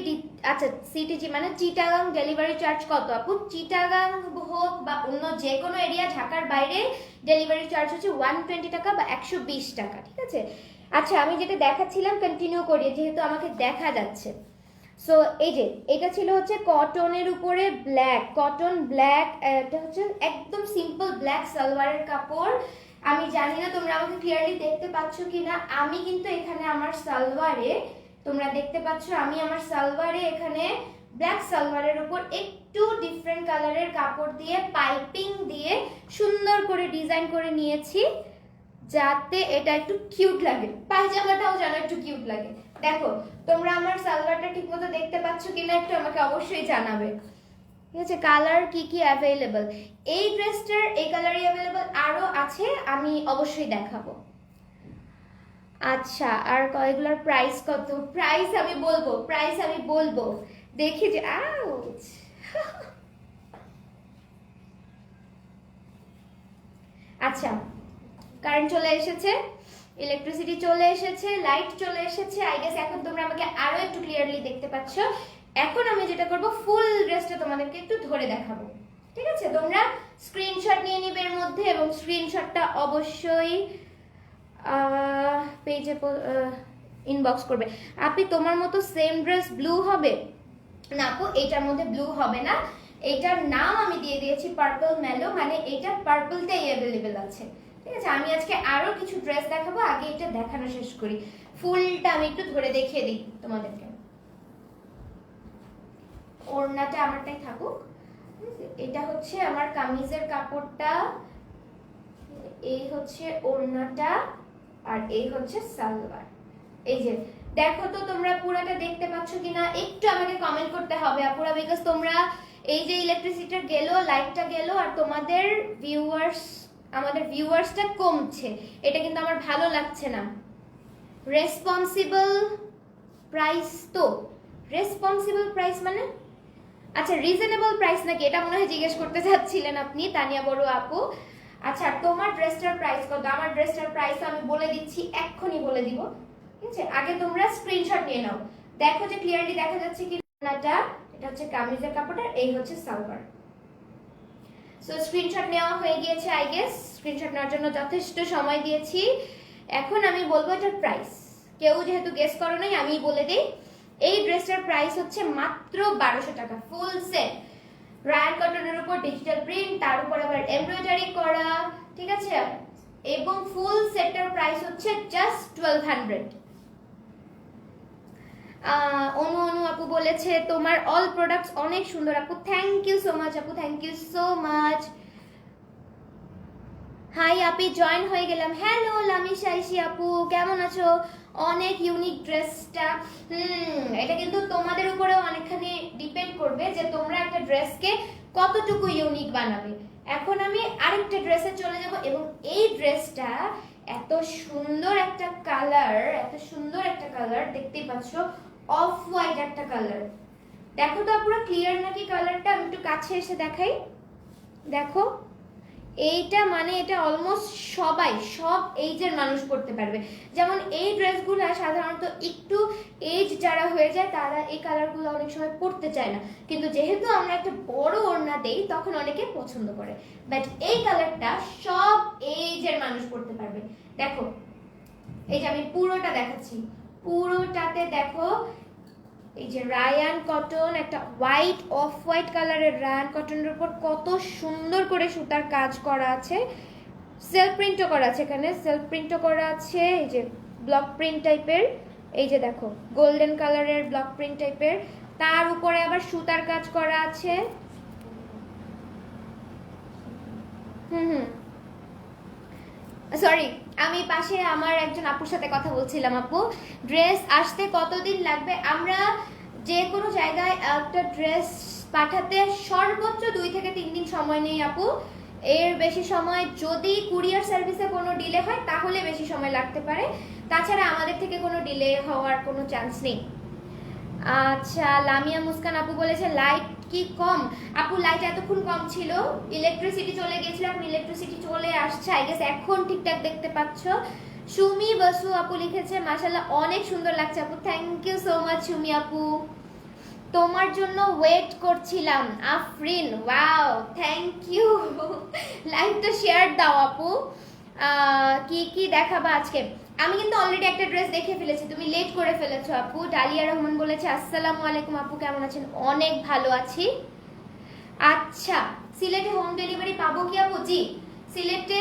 আচ্ছা সিটিজি মানে চিটাগাং ডেলিভারি চার্জ কত আপু? চিটাগাং হোক বা অন্য যে কোনো এরিয়া ঢাকার বাইরে ডেলিভারি চার্জ হচ্ছে 120 টাকা বা 120 টাকা, ঠিক আছে? আচ্ছা আমি যেটা দেখাচ্ছিলাম কন্টিনিউ করি, যেহেতু আমাকে দেখা যাচ্ছে। সো এই যে এটা ছিল হচ্ছে কটনের উপরে ব্ল্যাক, কটন ব্ল্যাক, এটা হচ্ছে একদম সিম্পল ব্ল্যাক সালোয়ারের কাপড়। আমি জানি না তোমরা আমাকে ক্লিয়ারলি দেখতে পাচ্ছ কিনা। আমি কিন্তু এখানে আমার সালোয়ারে, তোমরা দেখতে পাচ্ছ আমি আমার সালোয়ারে এখানে ব্ল্যাক সালোয়ারের উপর একটু ডিফারেন্ট কালারের কাপড় দিয়ে পাইপিং দিয়ে সুন্দর করে ডিজাইন করে নিয়েছি, যাতে এটা একটু কিউট লাগে, পায়জামাটাও যেন একটু কিউট লাগে। দেখো তোমরা আমার সালোয়ারটা ঠিকমতো দেখতে পাচ্ছ কিনা একটু আমাকে অবশ্যই জানাবে, ঠিক আছে? কালার কি কি অ্যাভেলেবল, এই ড্রেসটার এই কালারই অ্যাভেলেবল, আরো আছে আমি অবশ্যই দেখাবো। আচ্ছা আর এগুলোর প্রাইস কত? প্রাইস আমি বলবো, প্রাইস আমি বলবো, দেখি যে আউচ। আচ্ছা, কারেন্ট চলে এসেছে, ইলেকট্রিসিটি চলে এসেছে, লাইট চলে এসেছে। আই গেস এখন তোমরা আমাকে আরো একটু ক্লিয়ারলি দেখতে পাচ্ছ। এখন আমি যেটা করব, ফুল ড্রেসটা তোমাদেরকে একটু ধরে দেখাবো, ঠিক আছে? তোমরা স্ক্রিনশট নিয়ে নিবে এর মধ্যে, এবং স্ক্রিনশটটা অবশ্যই পেজে ইনবক্স করবে। আপনি তোমার মতো সেম ড্রেস ব্লু হবে না আপু, এটার মধ্যে ব্লু হবে না। এটার নাম আমি দিয়ে দিয়েছি পার্পল মেলো, মানে এটা পার্পলটাই অ্যাভেলেবেল আছে, ঠিক আছে? আমি আজকে আরো কিছু ড্রেস দেখাবো, আগে এটা দেখানো শেষ করি। ফুলটা আমি একটু ধরে দেখিয়ে দিই তোমাদেরকে। ওড়নাটা আমারটাই থাকুক। এটা হচ্ছে আমার কামিজের কাপড়টা, এই হচ্ছে ওড়নাটা, আর এই হচ্ছে সালোয়ার। এই যে দেখো তো তোমরা পুরাটা দেখতে পাচ্ছ কিনা, একটু আমাকে কমেন্ট করতে হবে আপুরা, বিকজ তোমরা এই যে ইলেকট্রিসিটিটা গেল, লাইটটা গেল, আর তোমাদের আমাদের ভিউয়ার্সটা কমছে, এটা কিন্তু আমার ভালো লাগছে না। রেসপন্সিবল প্রাইস, তো রেসপন্সিবল প্রাইস মানে আচ্ছা রিজনেবল প্রাইস নাকি, এটা মনে হয় জিজ্ঞেস করতে চাচ্ছিলেন আপনি, তানিয়া বড় আপু। আচ্ছা, তোমার ড্রেসটার প্রাইস কত? আমার ড্রেসটার প্রাইস আমি বলে দিচ্ছি, এক্ষুনি বলে দিব, ঠিক আছে? আগে তোমরা স্ক্রিনশট নিয়ে নাও, দেখো যে ক্লিয়ারলি দেখা যাচ্ছে কি নাটা। এটা হচ্ছে কামিজের কাপড়, এই হচ্ছে সালোয়ার। সো স্ক্রিনশট নেওয়া হয়ে গিয়েছে, আই গেস স্ক্রিনশট নেওয়ার জন্য যথেষ্ট সময় দিয়েছি। এখন আমি বলবো এটার প্রাইস, কেউ যেহেতু গেস করো নাই আমি বলে দিই। এই ড্রেসটার প্রাইস হচ্ছে মাত্র 1200 টাকা, ফুল সেট, রায়ান কটনের উপর ডিজিটাল প্রিন্ট, তার উপর আবার এমব্রয়ডারি করা, ঠিক আছে? এবং ফুল সেটটার প্রাইস হচ্ছে জাস্ট 1200। অনু আপু বলেছে তোমার অল প্রোডাক্টস অনেক সুন্দর আপু, থ্যাংক ইউ সো মাচ আপু, thank you so much. Hi আপি, জয়েন হয়ে গেলাম। হ্যালো লামিশা আইসি আপু, কেমন আছো? অনেক ইউনিক ড্রেসটা। এটা কিন্তু তোমাদের উপরেও অনেকখানি ডিপেন্ড করবে যে তোমরা একটা ড্রেসকে কতটুকু ইউনিক বানাবে। এখন আমি আরেকটা ড্রেসে চলে যাব, এবং এই ড্রেসটা এত সুন্দর একটা কালার, এত সুন্দর একটা কালার, দেখতেই পাচ্ছ অফ হোয়াইট একটা কালার। দেখো তো পুরো ক্লিয়ার নাকি কালারটা? আমি একটু কাছে এসে দেখাই, দেখো এইটা মানে এটা অলমোস্ট সব এইজের মানুষ পড়তে পারবে। যেমন এই ড্রেসগুলো সাধারণত একটু এজ যারা হয়ে যায় তারা এই কালারগুলো অনেক সময় পড়তে চায় না, কিন্তু যেহেতু আমরা একটা বড় ওড়না দেই তখন অনেকে পছন্দ করে। বাট এই কালারটা সব এইজের মানুষ পড়তে পারবে। দেখো এই যে আমি পুরোটা দেখাচ্ছি, পুরোটাতে দেখো এই যে রায়ান কটন, একটা হোয়াইট অফ হোয়াইট কালারের রায়ান কটনের উপর কত সুন্দর করে সুতার কাজ করা আছে, সেলফ প্রিন্টও করা আছে, এখানে সেলফ প্রিন্টও করা আছে, এই যে ব্লক প্রিন্ট টাইপের, এই যে দেখো গোল্ডেন কালারের ব্লক প্রিন্ট টাইপের, তার উপরে আবার সুতার কাজ করা আছে। সরি, আমি পাশে আমার একজন আপুর সাথে কথা বলছিলাম। আপু, ড্রেস আসতে কতদিন লাগবে? আমরা যে কোনো জায়গায় একটা ড্রেস পাঠাতে সর্বোচ্চ 2 থেকে 3 দিন সময় নেই আপু, এর বেশি সময় যদি কুরিয়ার সার্ভিসে কোনো ডিলে হয় তাহলে বেশি সময় লাগতে পারে, তাছাড়া আমাদের থেকে কোনো ডিলে হওয়ার কোনো চান্স নেই। আচ্ছা, লামিয়া মুস্কান আপু বলেছে লাইট কি কম? আপু লাইট এতক্ষণ কম ছিল, ইলেকট্রিসিটি চলে গেছিল, এখন ইলেকট্রিসিটি চলে আসছে, আই গেস এখন ঠিকঠাক দেখতে পাচ্ছ। সুমি বসু আপু লিখেছে মাশাআল্লাহ অনেক সুন্দর লাগছে আপু, thank you so much Sumi আপু, তোমার জন্য ওয়েট করছিলাম। আফরিন, ওয়াও থ্যাংক ইউ, লাইভটা শেয়ার দাও আপু। কি কি দেখাবা আজকে? আমি কিন্তু অলরেডি একটা ড্রেস দেখে ফেলেছি, তুমি লেট করে ফেলেছো আপু। ডালিয়া রহমান বলেছে আসসালামু আলাইকুম আপু, কেমন আছেন? অনেক ভালো আছি। আচ্ছা, সিলেটে হোম ডেলিভারি পাবো কি আপু? জি, সিলেটে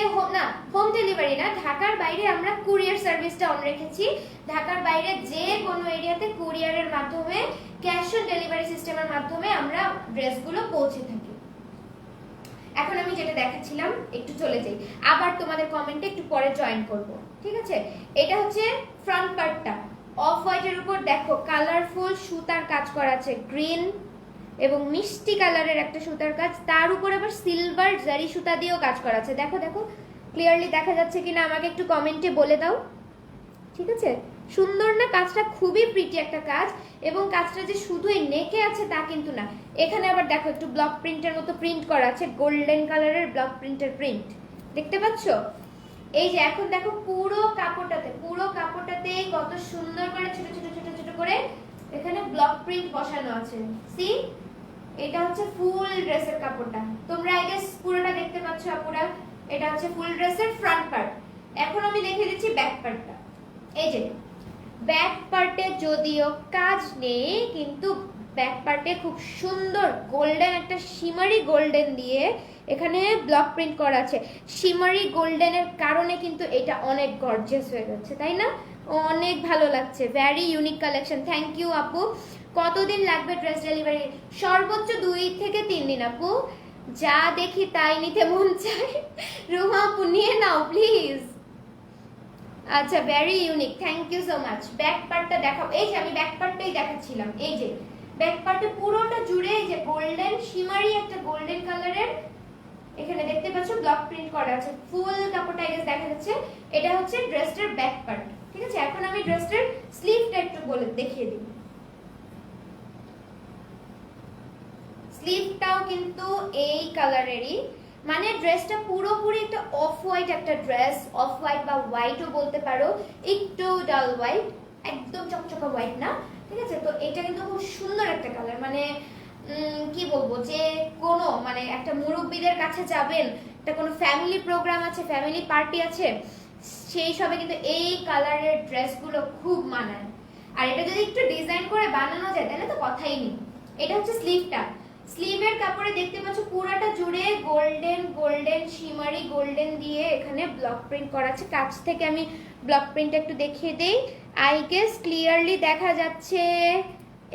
হোম ডেলিভারি না, ঢাকার বাইরে আমরা কুরিয়ার সার্ভিসটা অন রেখেছি। ঢাকার বাইরে যে কোনো এরিয়াতে কুরিয়ারের মাধ্যমে, ক্যাশ অন ডেলিভারি সিস্টেমের মাধ্যমে আমরা ড্রেসগুলো পৌঁছে থাকি। এখন আমি যেটা দেখাচ্ছিলাম একটু চলে যাই, আবার তোমাদের কমেন্টে একটু পরে জয়েন করব, ঠিক আছে? এটা হচ্ছে ফ্রন্ট পার্টটা, অফ হোয়াইটের উপর দেখো কালারফুল সুতার কাজ করা আছে, গ্রিন এবং মিষ্টি কালারের একটা সুতার কাজ, তার উপর আবার সিলভার জারি সুতা দিয়েও কাজ করা আছে। দেখো দেখো ক্লিয়ারলি দেখা যাচ্ছে কিনা আমাকে একটু কমেন্টে বলে দাও, ঠিক আছে? সুন্দর না কাজটা? খুবই প্রিটি একটা কাজ। এবং কাজটা যে শুধু এই নেকে আছে তা কিন্তু না, এখানে আবার দেখো একটু ব্লক প্রিন্টের মতো প্রিন্ট করা আছে, গোল্ডেন কালারের ব্লক প্রিন্টের প্রিন্ট, দেখতে পাচ্ছ? এই যে এখন দেখো পুরো কাপড়টাতে কত সুন্দর করে ছোট ছোট ছোট ছোট করে এখানে ব্লক প্রিন্ট বসানো আছে। সি, এটা হচ্ছে ফুল ড্রেসের কাপড়টা, তোমরা আই গেস পুরোটা দেখতে পাচ্ছ আপুরা। এটা হচ্ছে ফুল ড্রেসের ফ্রন্ট পার্ট। এখন আমি দেখিয়ে দিচ্ছি ব্যাক পার্টটা। এই যে ব্যাক পার্টে যদিও কাজ নেই, কিন্তু ব্যাক পার্টে খুব সুন্দর গোল্ডেন একটা শিমারি গোল্ডেন দিয়ে এখানে ব্লক প্রিন্ট করা আছে। শিমারি গোল্ডেনের কারণে কিন্তু এটা অনেক গর্জিয়াস হয়ে যাচ্ছে, তাই না? অনেক ভালো লাগছে, very unique collection. Thank you আপু। কতদিন লাগবে ড্রেস ডেলিভারি? সর্বোচ্চ 2 থেকে 3 দিন আপু। যা দেখি তাই নিতে মন চায়। রুমা আপু নিয়ে নাও প্লিজ। আচ্ছা, very unique, thank you so much. Back পার্টটা দেখাও। এই যে আমি ব্যাক পার্টটাই দেখাচ্ছিলাম। এই যে ব্যাক পার্টে পুরোটা জুড়ে এই যে গোল্ডেন শিমারি একটা গোল্ডেন কালারের এখানে দেখতে পাচ্ছ ব্লক প্রিন্ট করা আছে। ফুল কাপড়টা আই গেস দেখা যাচ্ছে। এটা হচ্ছে ড্রেসটার ব্যাক পার্ট, ঠিক আছে? এখন আমি ড্রেসটার স্লিভটা একটু বলে দেখিয়ে দিই। স্লিভটাও কিন্তু এই কালারেরই, মানে ড্রেসটা পুরোপুরি একটা অফ হোয়াইট একটা ড্রেস, অফ হোয়াইট বা হোয়াইটও বলতে পারো, একটু ডাল হোয়াইট, একদম চকচকা হোয়াইট না, ঠিক আছে? তো এটা কিন্তু খুব সুন্দর একটা কালার, মানে কি বলবো, যে কোনো মানে একটা মুরব্বীদের কাছে যাবেন, একটা কোনো ফ্যামিলি প্রোগ্রাম আছে, ফ্যামিলি পার্টি আছে, সেই সবে কিন্তু এই কালারের ড্রেসগুলো খুব মানায়। আর এটা যদি একটু ডিজাইন করে বানানো যায় তাহলে তো কথাই নেই। এটা হচ্ছে স্লিভটা। স্লিভের কাপড়ে দেখতে পাচ্ছ পুরাটা জুড়ে গোল্ডেন গোল্ডেন শিমারি গোল্ডেন দিয়ে এখানে ব্লক প্রিন্ট করা আছে। কাছ থেকে আমি ব্লক প্রিন্ট একটু দেখিয়ে দেই, আই গেস ক্লিয়ারলি দেখা যাচ্ছে।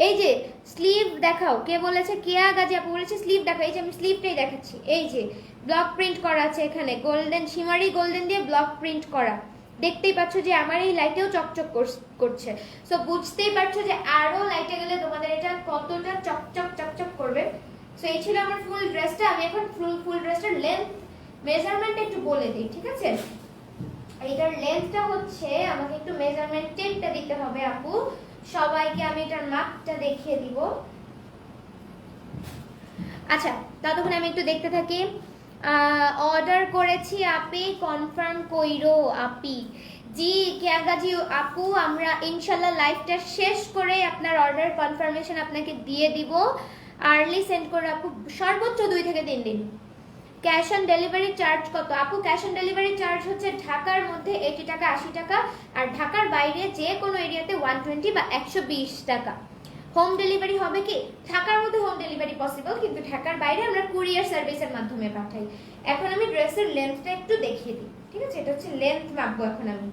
এই যে স্লিভ দেখাও, কে বলেছে? কেয়া গাজী আপু বলেছে স্লিভ দেখাও। এই যে আমি স্লিভটাই দেখাচ্ছি। এই যে ব্লক প্রিন্ট করা আছে এখানে, গোল্ডেন শিমারি গোল্ডেন দিয়ে ব্লক প্রিন্ট করা। দেখতেই পাচ্ছ যে আমার এই লাইটেও চকচক করছে। সো বুঝতেই পারছো যে আরো লাইটে গেলে তোমাদের এটা কতটা চকচক চকচক করবে। সো এই ছিল আমার ফুল ড্রেসটা। আমি এখন ফুল ড্রেসটার লেন্থ মেজারমেন্ট একটু বলে দিই, ঠিক আছে? এটার লেন্থটা হচ্ছে, আমাকে একটু মেজারমেন্ট টেপটা দিতে হবে আপু, সবাইকে আমি এটার মাপটা দেখিয়ে দিব। আচ্ছা, ততক্ষণ আমি একটু দেখতে থাকি। অর্ডার করেছি আপি, কনফার্ম কইরো আপি। জি কেয়াগাজি আপু, আমরা ইনশাল্লাহ লাইভটা শেষ করে আপনার অর্ডার কনফার্মেশন আপনাকে দিয়ে দিব। আর্লি সেন্ড করে আপু, সর্বোচ্চ 2 থেকে 3 দিন। ক্যাশ অন ডেলিভারি চার্জ কত আপু? ক্যাশ অন ডেলিভারি চার্জ হচ্ছে ঢাকার মধ্যে 80 টাকা 80 টাকা, আর ঢাকার বাইরে যে কোনো এরিয়াতে 120 বা 120 টাকা। হোম ডেলিভারি হবে কি? ঢাকার মধ্যে হোম ডেলিভারি পসিবল, কিন্তু ঢাকার বাইরে আমরা কুরিয়ার সার্ভিসের মাধ্যমে পাঠাই। এখন আমি ড্রেসের লেন্থটা একটু দেখিয়ে দিই, ঠিক আছে? এটা হচ্ছে লেন্থ মাপবো এখন আমি।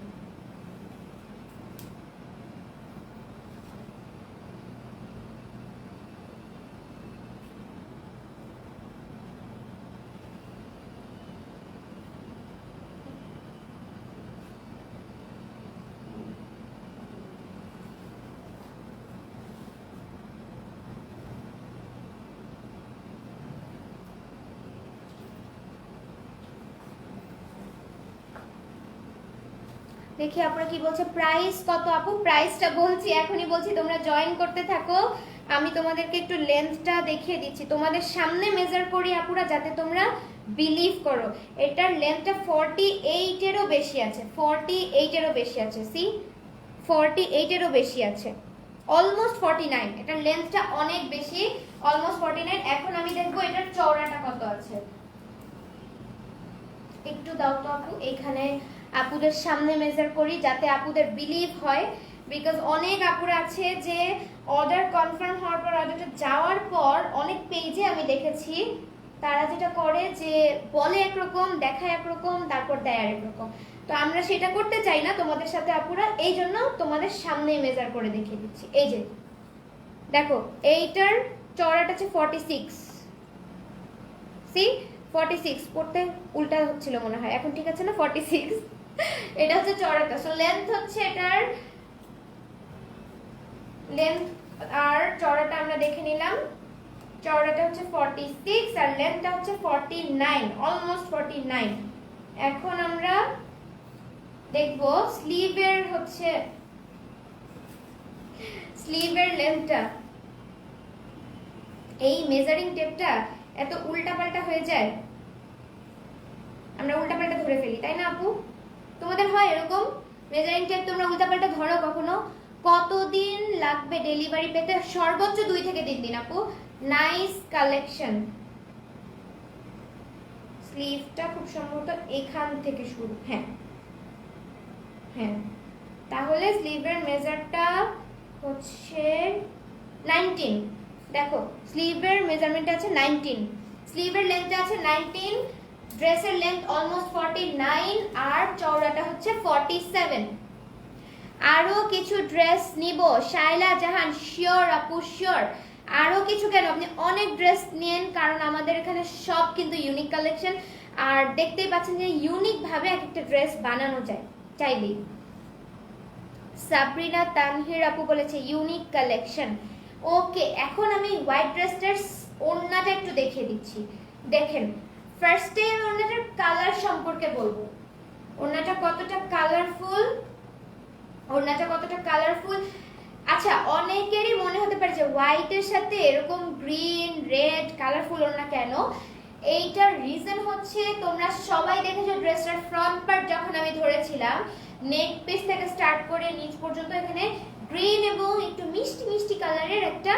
দেখি আপনারা কি বলছে। প্রাইস কত আপু? প্রাইসটা বলছি, এখনই বলছি, তোমরা জয়েন করতে থাকো। আমি তোমাদেরকে একটু লেন্থটা দেখিয়ে দিচ্ছি, তোমাদের সামনে মেজার করি আপুরা, যাতে তোমরা বিলিভ করো। এটার লেন্থটা 48 এরও বেশি আছে, 48 এরও বেশি আছে। সি, 48 এরও বেশি আছে, অলমোস্ট 49। এটার লেন্থটা অনেক বেশি, অলমোস্ট 49। এখন আমি দেখবো এটার চওড়াটা কত আছে। একটু দাও তো আপু, এইখানে আপুদের সামনে মেজার করি যাতে আপুদের বিলিভ হয়। বিকজ অনেক আপুরা আছে যে অর্ডার কনফার্ম হওয়ার পর, অর্ডারটা যাওয়ার পর অনেক পেজে আমি দেখেছি তারা যেটা করে যে বলে একরকম, দেখায় একরকম, তারপর দেয় আরেক রকম। তো আমরা সেটা করতে চাই না তোমাদের সাথে আপুরা, এই জন্য তোমাদের সামনে মেজার করে দেখিয়ে দিচ্ছি। এই যে দেখো, এইটার চওড়াটা হচ্ছে 46। সি, 46 পড়তে উল্টা হচ্ছিল মনে হয়, এখন ঠিক আছে না? 46 এটা হচ্ছে চওড়াটা। সো লেন্থ হচ্ছে এটার, লেন্থ আর চওড়াটা আমরা দেখে নিলাম। চওড়াটা হচ্ছে 46 আর লেন্থটা হচ্ছে 49, অলমোস্ট 49। এখন আমরা দেখব স্লিভের হচ্ছে স্লিভের লেন্থটা, এই মেজারিং টেপটা এত উল্টাপাল্টা হয়ে যায়, আমরা উল্টাপাল্টা ধরে ফেলি, তাই না আপু? তোমাদের হয় এরকম মেজারিং টেপ তোমরা উল্টাপাল্টা ধরো কখনো? কতদিন লাগবে ডেলিভারি পেতে? সর্বোচ্চ 2 থেকে 3 দিন আপু। Nice collection. স্লিভটা খুব সম্ভবত এখান থেকে শুরু, হ্যাঁ হ্যাঁ, তাহলে স্লিভের মেজারটা হচ্ছে 19। দেখো স্লিভের মেজারমেন্ট আছে 19, স্লিভের লেন্থটা আছে 19, ড্রেসের লেন্থ অলমোস্ট 49 আর চওড়াটা হচ্ছে 47। আরো কিছু ড্রেস নিব শাইলা জাহান, শিওর আপু শিওর। আরো কিছু কেন, আপনি অনেক ড্রেস নেন, কারণ আমাদের এখানে সব কিন্তু ইউনিক কালেকশন, আর দেখতেই পাচ্ছেন যে ইউনিক ভাবে এক একটা ড্রেস বানানো যায় চাইলেই। সাবরিনা তানহির আপু বলেছে ইউনিক কালেকশন। ওকে, এখন আমি হোয়াইট ড্রেসটার ওড়নাটা একটু দেখিয়ে দিচ্ছি। দেখেন, ফার্স্টে ওড়নাটার কালার সম্পর্কে বলবো, ওড়নাটা কতটা কালারফুল, ওড়নাটা কতটা কালারফুল। আচ্ছা, অনেকেরই মনে হতে পারে যে হোয়াইটের সাথে এরকম গ্রিন রেড কালারফুল ওড়না কেন? এইটার রিজন হচ্ছে তোমরা সবাই দেখেছো ড্রেসটার ফ্রন্ট পার্ট যখন আমি ধরেছিলাম, নেক পিস থেকে স্টার্ট করে নিচ পর্যন্ত এখানে গ্রিন এবং একটু মিষ্টি মিষ্টি কালারের একটা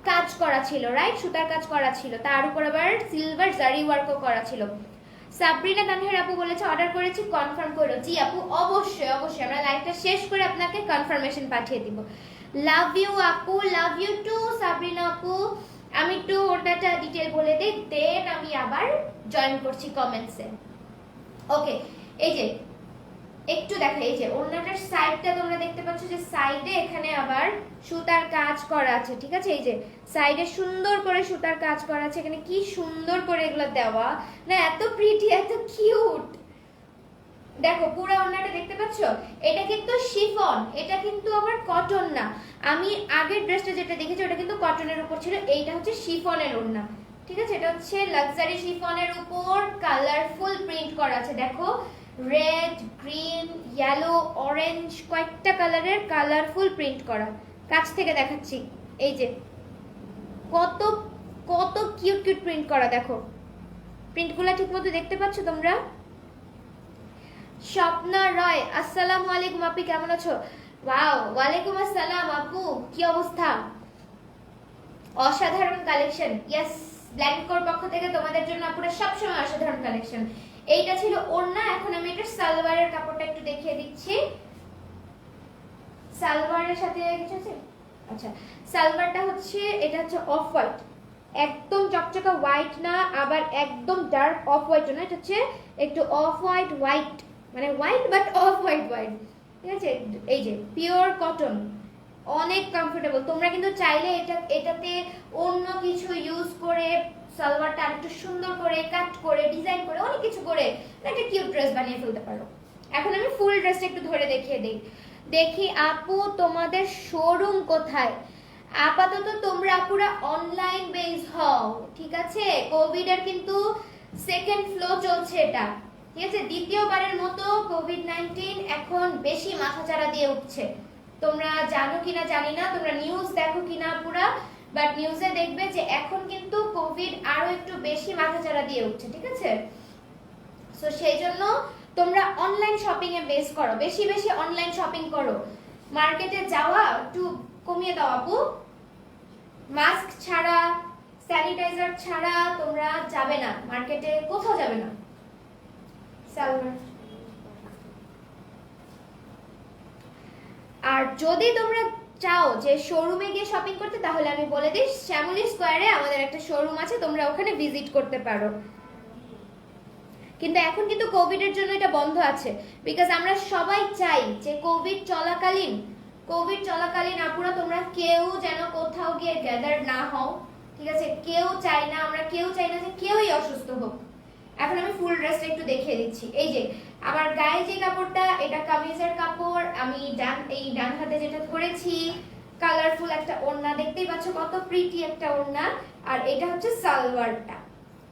কাজ করা ছিল, রাইট? সুতার কাজ করা ছিল, তার উপর আবার সিলভার জারি ওয়ার্কও করা ছিল। সাবরিনা তানহির আপু বলেছে অর্ডার করেছি, কনফার্ম করো। জি আপু, অবশ্যই অবশ্যই, আমরা লাইভটা শেষ করে আপনাকে কনফার্মেশন পাঠিয়ে দিব। লাভ ইউ আপু, লাভ ইউ টু সাবরিনা আপু। আমি একটু ওটাটা ডিটেল বলে দিই, দেন আমি আবার জয়েন করছি কমেন্টসে। ওকে, এই যে একটু দেখো, এই যে ওড়নাটার সাইডটা তোমরা দেখতে পাচ্ছ যে সাইডে এখানে আবার সুতার কাজ করা আছে, ঠিক আছে? এই যে সাইডে সুন্দর করে সুতার কাজ করা আছে, এখানে কি সুন্দর করে এগুলো দেওয়া না, এত প্রিটি, এত কিউট। দেখো পুরো ওড়নাটা দেখতে পাচ্ছ, এটা কিন্তু শিফন, এটা কিন্তু আবার কটন না। আমি আগের ড্রেসটা যেটা দেখেছি ওটা কিন্তু কটনের উপর ছিল, এইটা হচ্ছে শিফনের ওড়না, ঠিক আছে? এটা হচ্ছে লাক্সারি শিফনের উপর কালারফুল প্রিন্ট করা আছে। দেখো রেড, গ্রিন, ইয়েলো, অরেঞ্জ, কয়েকটা কালারের কালারফুল প্রিন্ট করা। কাছ থেকে দেখাচ্ছি, এই যে কত কত কিউট কিউট প্রিন্ট করা। দেখো প্রিন্টগুলো ঠিকমতো দেখতে পাচ্ছ তোমরা? স্বপ্না রয়, আসসালামু আলাইকুম আপু, কেমন আছো? ওয়াও, ওয়ালাইকুম আসসালাম আপু, কি অবস্থা? অসাধারণ কালেকশন। ইয়েস, ব্ল্যাঙ্কোর পক্ষ থেকে তোমাদের জন্য আপুরা সবসময় অসাধারণ কালেকশন। এইটা ছিল ওড়না, এখন আমি এটা সালোয়ারের কাপড়টা একটু দেখিয়ে দিচ্ছি। সালোয়ারের সাথে কিছু আছে? আচ্ছা, সালোয়ারটা হচ্ছে, এটা হচ্ছে অফ হোয়াইট, একদম চকচকা হোয়াইট না, আবার একদম ডার্ক অফ হোয়াইট না, এটা হচ্ছে একটু অফ হোয়াইট হোয়াইট, মানে white but off white white, ঠিক আছে? এই যে পিওর কটন, অনেক কমফোর্টেবল। তোমরা কিন্তু চাইলে এটাতে অন্য কিছু ইউজ করে সালোয়ারটা আরেকটু সুন্দর করে কাট করে ডিজাইন করে অনেক কিছু করে একটা কিউট ড্রেস বানিয়ে ফেলতে পারো। এখন আমি ফুল ড্রেসটা একটু ধরে দেখিয়ে দিই। দেখি আপু তোমাদের শোরুম কোথায়? আপাতত তোমরা পুরো অনলাইন বেস হও, ঠিক আছে? কোভিড এর কিন্তু সেকেন্ড ফ্লো চলছে এটা, ঠিক আছে? দ্বিতীয়বারের মতো কোভিড-19 এখন বেশি মাথাচাড়া দিয়ে উঠছে। তোমরা জানো কিনা জানি না, তোমরা নিউজ দেখো কিনা পুরা, বাট নিউজে দেখবে যে এখন কিন্তু কোভিড আরো একটু বেশি মাথাচাড়া দিয়ে উঠছে, ঠিক আছে? সো সেই জন্য তোমরা অনলাইন শপিং এ বেস করো, বেশি বেশি অনলাইন শপিং করো। মার্কেটে যাওয়া একটু কমিয়ে দাও আপু। মাস্ক ছাড়া, স্যানিটাইজার ছাড়া তোমরা যাবে না মার্কেটে, কোথাও যাবে না। সালমান, আর যদি তোমরা চাও যে শোরুমে গিয়ে শপিং করতে, তাহলে আমি বলে দিই শ্যামলী স্কয়ারে আমাদের একটা শোরুম আছে, তোমরা ওখানে ভিজিট করতে পারো। কিন্তু এখন কিন্তু কোভিড এর জন্য এটা বন্ধ আছে, বিকজ আমরা সবাই চাই যে কোভিড চলাকালীন আপুরা তোমরা কেউ যেন কোথাও গিয়ে গ্যাদার না হও, ঠিক আছে? কেউ চাই না, আমরা কেউ চাই না যে কেউই অসুস্থ হোক। এখন আমি ফুল ড্রেসটা একটু দেখিয়ে দিচ্ছি। এই যে আমার গায়ে যে কাপড়টা, এটা কামিজের কাপড়, আমি ডান হাতে যেটা ধরেছি কালারফুল একটা ওড়না, দেখতেই পাচ্ছ কত প্রিটি একটা ওড়না, আর এটা হচ্ছে সালোয়ারটা।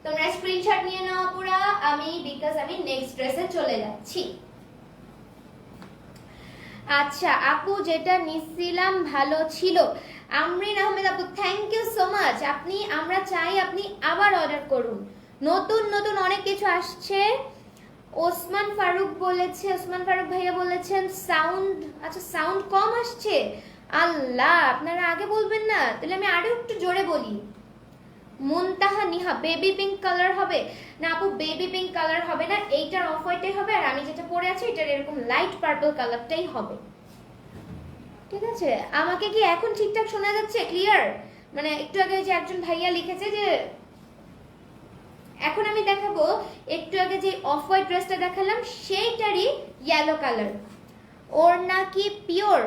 তোমরা স্ক্রিনশট নিয়ে নাও পুরা, বিকজ আমি নেক্সট ড্রেসে চলে যাচ্ছি। আচ্ছা আপু, যেটা নিছিলাম ভালো ছিল। আমরিন আহমেদ আপু, থ্যাংক ইউ সো মাচ। আমরা চাই আপনি আবার অর্ডার করুন, নতুন নতুন অনেক কিছু আসছে। ওসমান ফারুক ভাইয়া বলেছেন সাউন্ড, আচ্ছা সাউন্ড কম আসছে। আল্লাহ, আপনারা আগে বলবেন না, তাহলে আমি আরো একটু জোরে বলি। মুনতাহা নিহা, বেবি পিঙ্ক কালার হবে না আপু? বেবি পিঙ্ক কালার হবে না, এইটার অফ হোয়াইটই হবে, আর আমি যেটা পরে আছি এটার এরকম লাইট পার্পল কালারটাই হবে। ঠিক আছে, আমাকে কি এখন ঠিকঠাক শোনা যাচ্ছে, ক্লিয়ার? মানে একটু আগে যে একজন ভাইয়া লিখেছে যে এখন আমি দেখাবো, একটু আগে যে অফ হোয়াইট ড্রেসটা দেখালাম সেইটারই ইয়েলো কালার। ওড়না কি পিওর?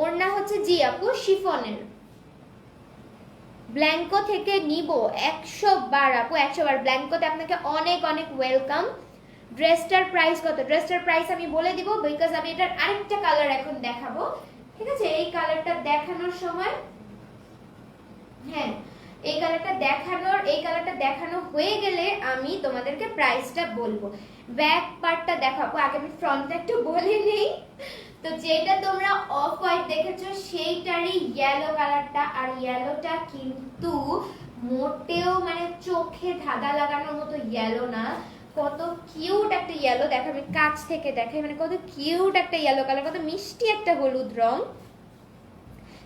ওড়না হচ্ছে জি আপু শিফনের। ব্ল্যাঙ্কো থেকে নিব 100 বার আপু, 100 বার। ব্ল্যাঙ্কোতে আপনাকে অনেক অনেক ওয়েলকাম। ড্রেসটার প্রাইস কত? ড্রেসটার প্রাইস আমি বলে দিব, বিকজ আমি এটার আরেকটা কালার এখন দেখাবো। ঠিক আছে, এই কালারটা দেখানোর সময়, হ্যাঁ এই কালারটা দেখানো হয়ে গেলে আমি তোমাদেরকে প্রাইসটা বলবো। ব্যাক পার্টটা দেখাবো, আগে আমি ফ্রন্টটা একটু বলে নেই। তো যেটা তোমরা অফ হোয়াইট দেখেছো সেইটারই ইয়েলো কালারটা, আর ইয়েলোটা কিন্তু মোটেও মানে চোখে ধাঁধা লাগানোর মতো ইয়েলো না, কত কিউট একটা ইয়েলো। দেখো আমি কাছ থেকে দেখাই, মানে কত কিউট একটা ইয়েলো কালার, কত মিষ্টি একটা হলুদ রং।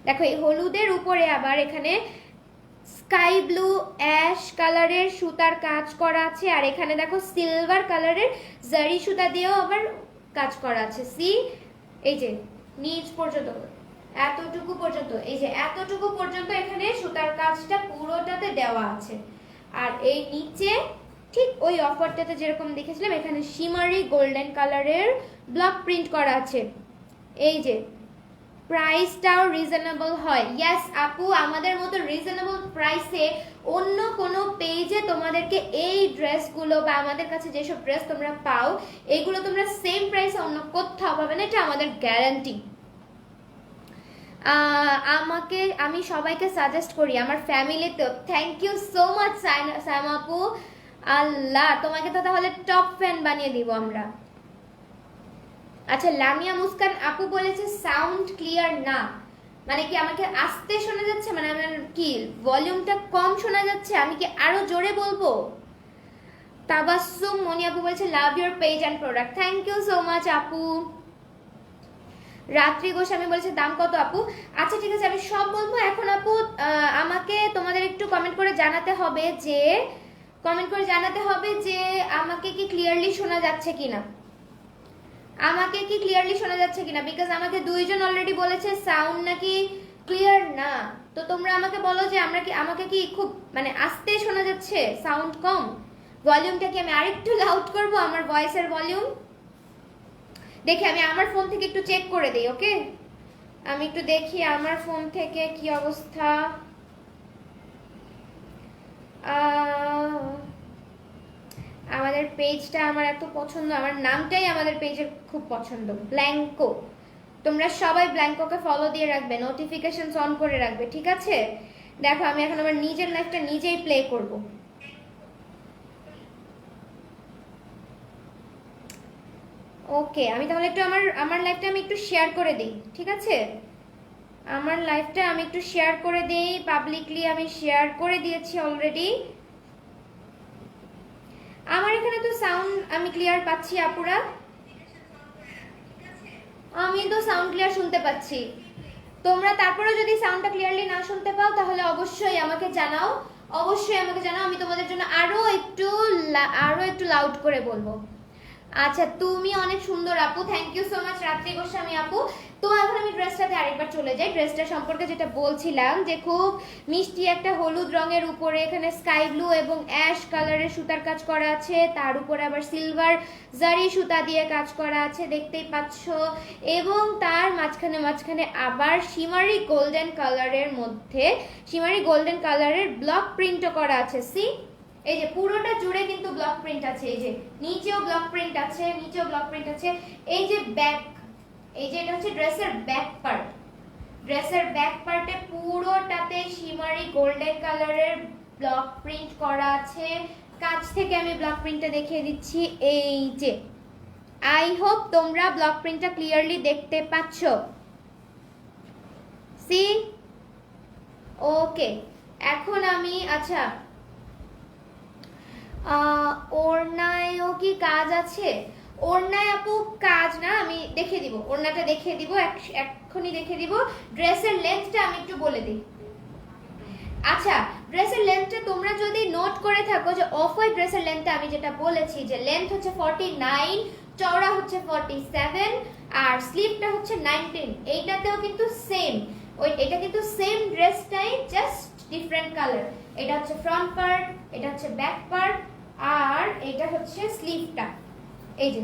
দেখো এই হলুদের উপরে আবার এখানে স্কাই ব্লু অ্যাশ কালারের সুতার কাজ করা আছে, আর এখানে দেখো সিলভার কালারের জারি সুতা দিয়েও আবার কাজ করা আছে। সি, এই যে নিচ পর্যন্ত, এতটুকু পর্যন্ত, এই যে এতটুকু পর্যন্ত এখানে সুতার কাজটা পুরোটাতে দেওয়া আছে। আর এই নিচে ঠিক ওই অফারটাতে যেরকম দেখেছিলাম, এখানে শিমারি গোল্ডেন কালারের ব্লক প্রিন্ট করা আছে। এই যে প্রাইসটাও রিজনেবল হয়। ইয়েস আপু, আমাদের মতো রিজনেবল প্রাইসে অন্য কোনো পেজে তোমাদেরকে এই ড্রেসগুলো বা আমাদের কাছে যেসব ড্রেস তোমরা পাও এগুলো তোমরা সেম প্রাইসে অন্য কোথাও পাবে না, এটা আমাদের গ্যারান্টি। আমি সবাইকে সাজেস্ট করি আমার ফ্যামিলিতে। Thank you so much Saim আপু। আল্লাহ, তোমাকে তো তাহলে টপ ফ্যান বানিয়ে দিব আমরা। আচ্ছা, লামিয়া মুস্কান আপু বলেছে সাউন্ড ক্লিয়ার না, মানে কি আমাকে আস্তে শোনা যাচ্ছে, মানে আমার কি ভলিউমটা কম শোনা যাচ্ছে? আমি কি আরো জোরে বলবো? তাবাসসুম মনি আপু বলেছে love your page and product. Thank you so much আপু। রাত্রি গোস্বামী বলেছে দাম কত আপু? আচ্ছা ঠিক আছে, আমি সব বলবো এখন আপু। আমাকে তোমাদের একটু কমেন্ট করে জানাতে হবে যে আমাকে কি ক্লিয়ারলি শোনা যাচ্ছে কিনা, বিকজ আমাকে দুইজন অলরেডি বলেছে সাউন্ড নাকি ক্লিয়ার না। তো তোমরা আমাকে বলো যে আমাকে কি খুব মানে আস্তে শোনা যাচ্ছে, সাউন্ড কম, ভলিউমটা কি আমি আরেকটু লাউড করব, আমার ভয়েসের ভলিউম দেখে আমি আমার ফোন থেকে একটু চেক করে দেই। ওকে, আমি একটু দেখি আমার ফোন থেকে কি অবস্থা। আমাদের পেজটা আমার এত পছন্দ, আমার নামটাই আমাদের পেজের খুব পছন্দ, ব্ল্যাঙ্কো। তোমরা সবাই ব্ল্যাঙ্কোকে ফলো দিয়ে রাখবে, নোটিফিকেশনস অন করে রাখবে, ঠিক আছে? দেখো আমি এখন আমার নিজের লাইফটা নিজেই প্লে করব। ওকে, আমি তাহলে একটু আমার লাইফটা আমি একটু শেয়ার করে দিই, ঠিক আছে? আমার লাইফটা আমি একটু শেয়ার করে দেই পাবলিকলি, আমি শেয়ার করে দিয়েছি অলরেডি। আমার এখানে তো সাউন্ড আমি ক্লিয়ার পাচ্ছি আপুরা, আমি তো সাউন্ড ক্লিয়ার শুনতে পাচ্ছি। তোমরা তারপরে যদি সাউন্ডটা ক্লিয়ারলি না শুনতে পাও তাহলে অবশ্যই আমাকে জানাও, আমি তোমাদের জন্য আরো একটু লাউড করে বলবো। আচ্ছা, তুমি অনেক সুন্দর আপু, থ্যাংক ইউ সো মাচ রাত্রি গোস্বামী আপু। তো এখন আমি ড্রেসটাতে আরেকবার চলে যাই। ড্রেসটা সম্পর্কে যেটা বলছিলাম যে খুব মিষ্টি একটা হলুদ রঙের উপরে এখানে স্কাই ব্লু এবং অ্যাশ কালারের সুতার কাজ করা আছে, তার উপরে আবার সিলভার জারি সুতা দিয়ে কাজ করা আছে, দেখতেই পাচ্ছ। এবং তার মাঝখানে আবার শিমারি গোল্ডেন কালারের ব্লক প্রিন্টও করা আছে। সি, এই যে পুরোটা জুড়ে কিন্তু ব্লক প্রিন্ট আছে, এই যে নিচেও ব্লক প্রিন্ট আছে, এই যে ব্যাক, এই যে এটা হচ্ছে ড্রেসের ব্যাক পার্টে পুরোটাতে শিমারি গোল্ডেন কালারের ব্লক প্রিন্ট করা আছে। কাছ থেকে আমি ব্লক প্রিন্টটা দেখিয়ে দিচ্ছি, এই যে আই হোপ তোমরা ব্লক প্রিন্টটা ক্লিয়ারলি দেখতে পাচ্ছ। সি ওকে, এখন আমি আচ্ছা ওড়নায়ও কি কাজ আছে? ওড়নায় আপু কাজ না, আমি দেখিয়ে দিব, ওড়নাটা দেখিয়ে দিব, এক্ষুনি দেখিয়ে দিব। ড্রেসের লেন্থটা আমি একটু বলে দিই। আচ্ছা, ড্রেসের লেন্থটা তোমরা যদি নোট করে থাকো যে অফ হোয়াইট ড্রেসের লেন্থটা আমি যেটা বলেছি যে লেন্থ হচ্ছে 49, চওড়া হচ্ছে 47 আর স্লিভটা হচ্ছে 19, এইটাতেও কিন্তু সেম, এটা কিন্তু সেম ড্রেসটাই, জাস্ট ডিফারেন্ট কালার। এটা হচ্ছে ফ্রন্ট পার্ট, এটা হচ্ছে ব্যাক পার্ট, আর এটা হচ্ছে স্লিভটা। এই যে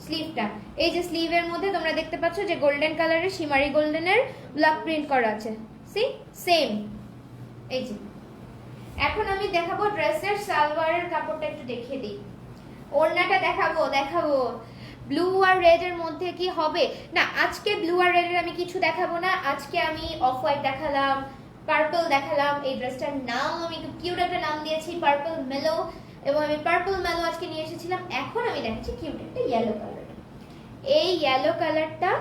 স্লিভটা, এই যে স্লিভের মধ্যে তোমরা দেখতে পাচ্ছ যে গোল্ডেন কালারের শিমারি গোল্ডেনের ব্লক প্রিন্ট করা আছে। See same. এই যে এখন আমি দেখাবো ড্রেসের সালোয়ারের কাপড়টা একটু দেখিয়ে দিই। ওড়নাটা দেখাবো ব্লু আর রেড এর মধ্যে কি হবে না। আজকে ব্লু আর রেড এর আমি কিছু দেখাবো না, আজকে আমি অফ হোয়াইট দেখালাম, পার্পল দেখালাম। এই ড্রেসটার নাম আমি খুব কিউট একটা নাম দিয়েছি, পার্পল মেলো, এবং আমি পার্পল মেলো আজকে নিয়ে এসেছিলাম। এখন আমি দেখাচ্ছি কিউট একটা ইয়েলো কালার। এই ইয়েলো কালারটা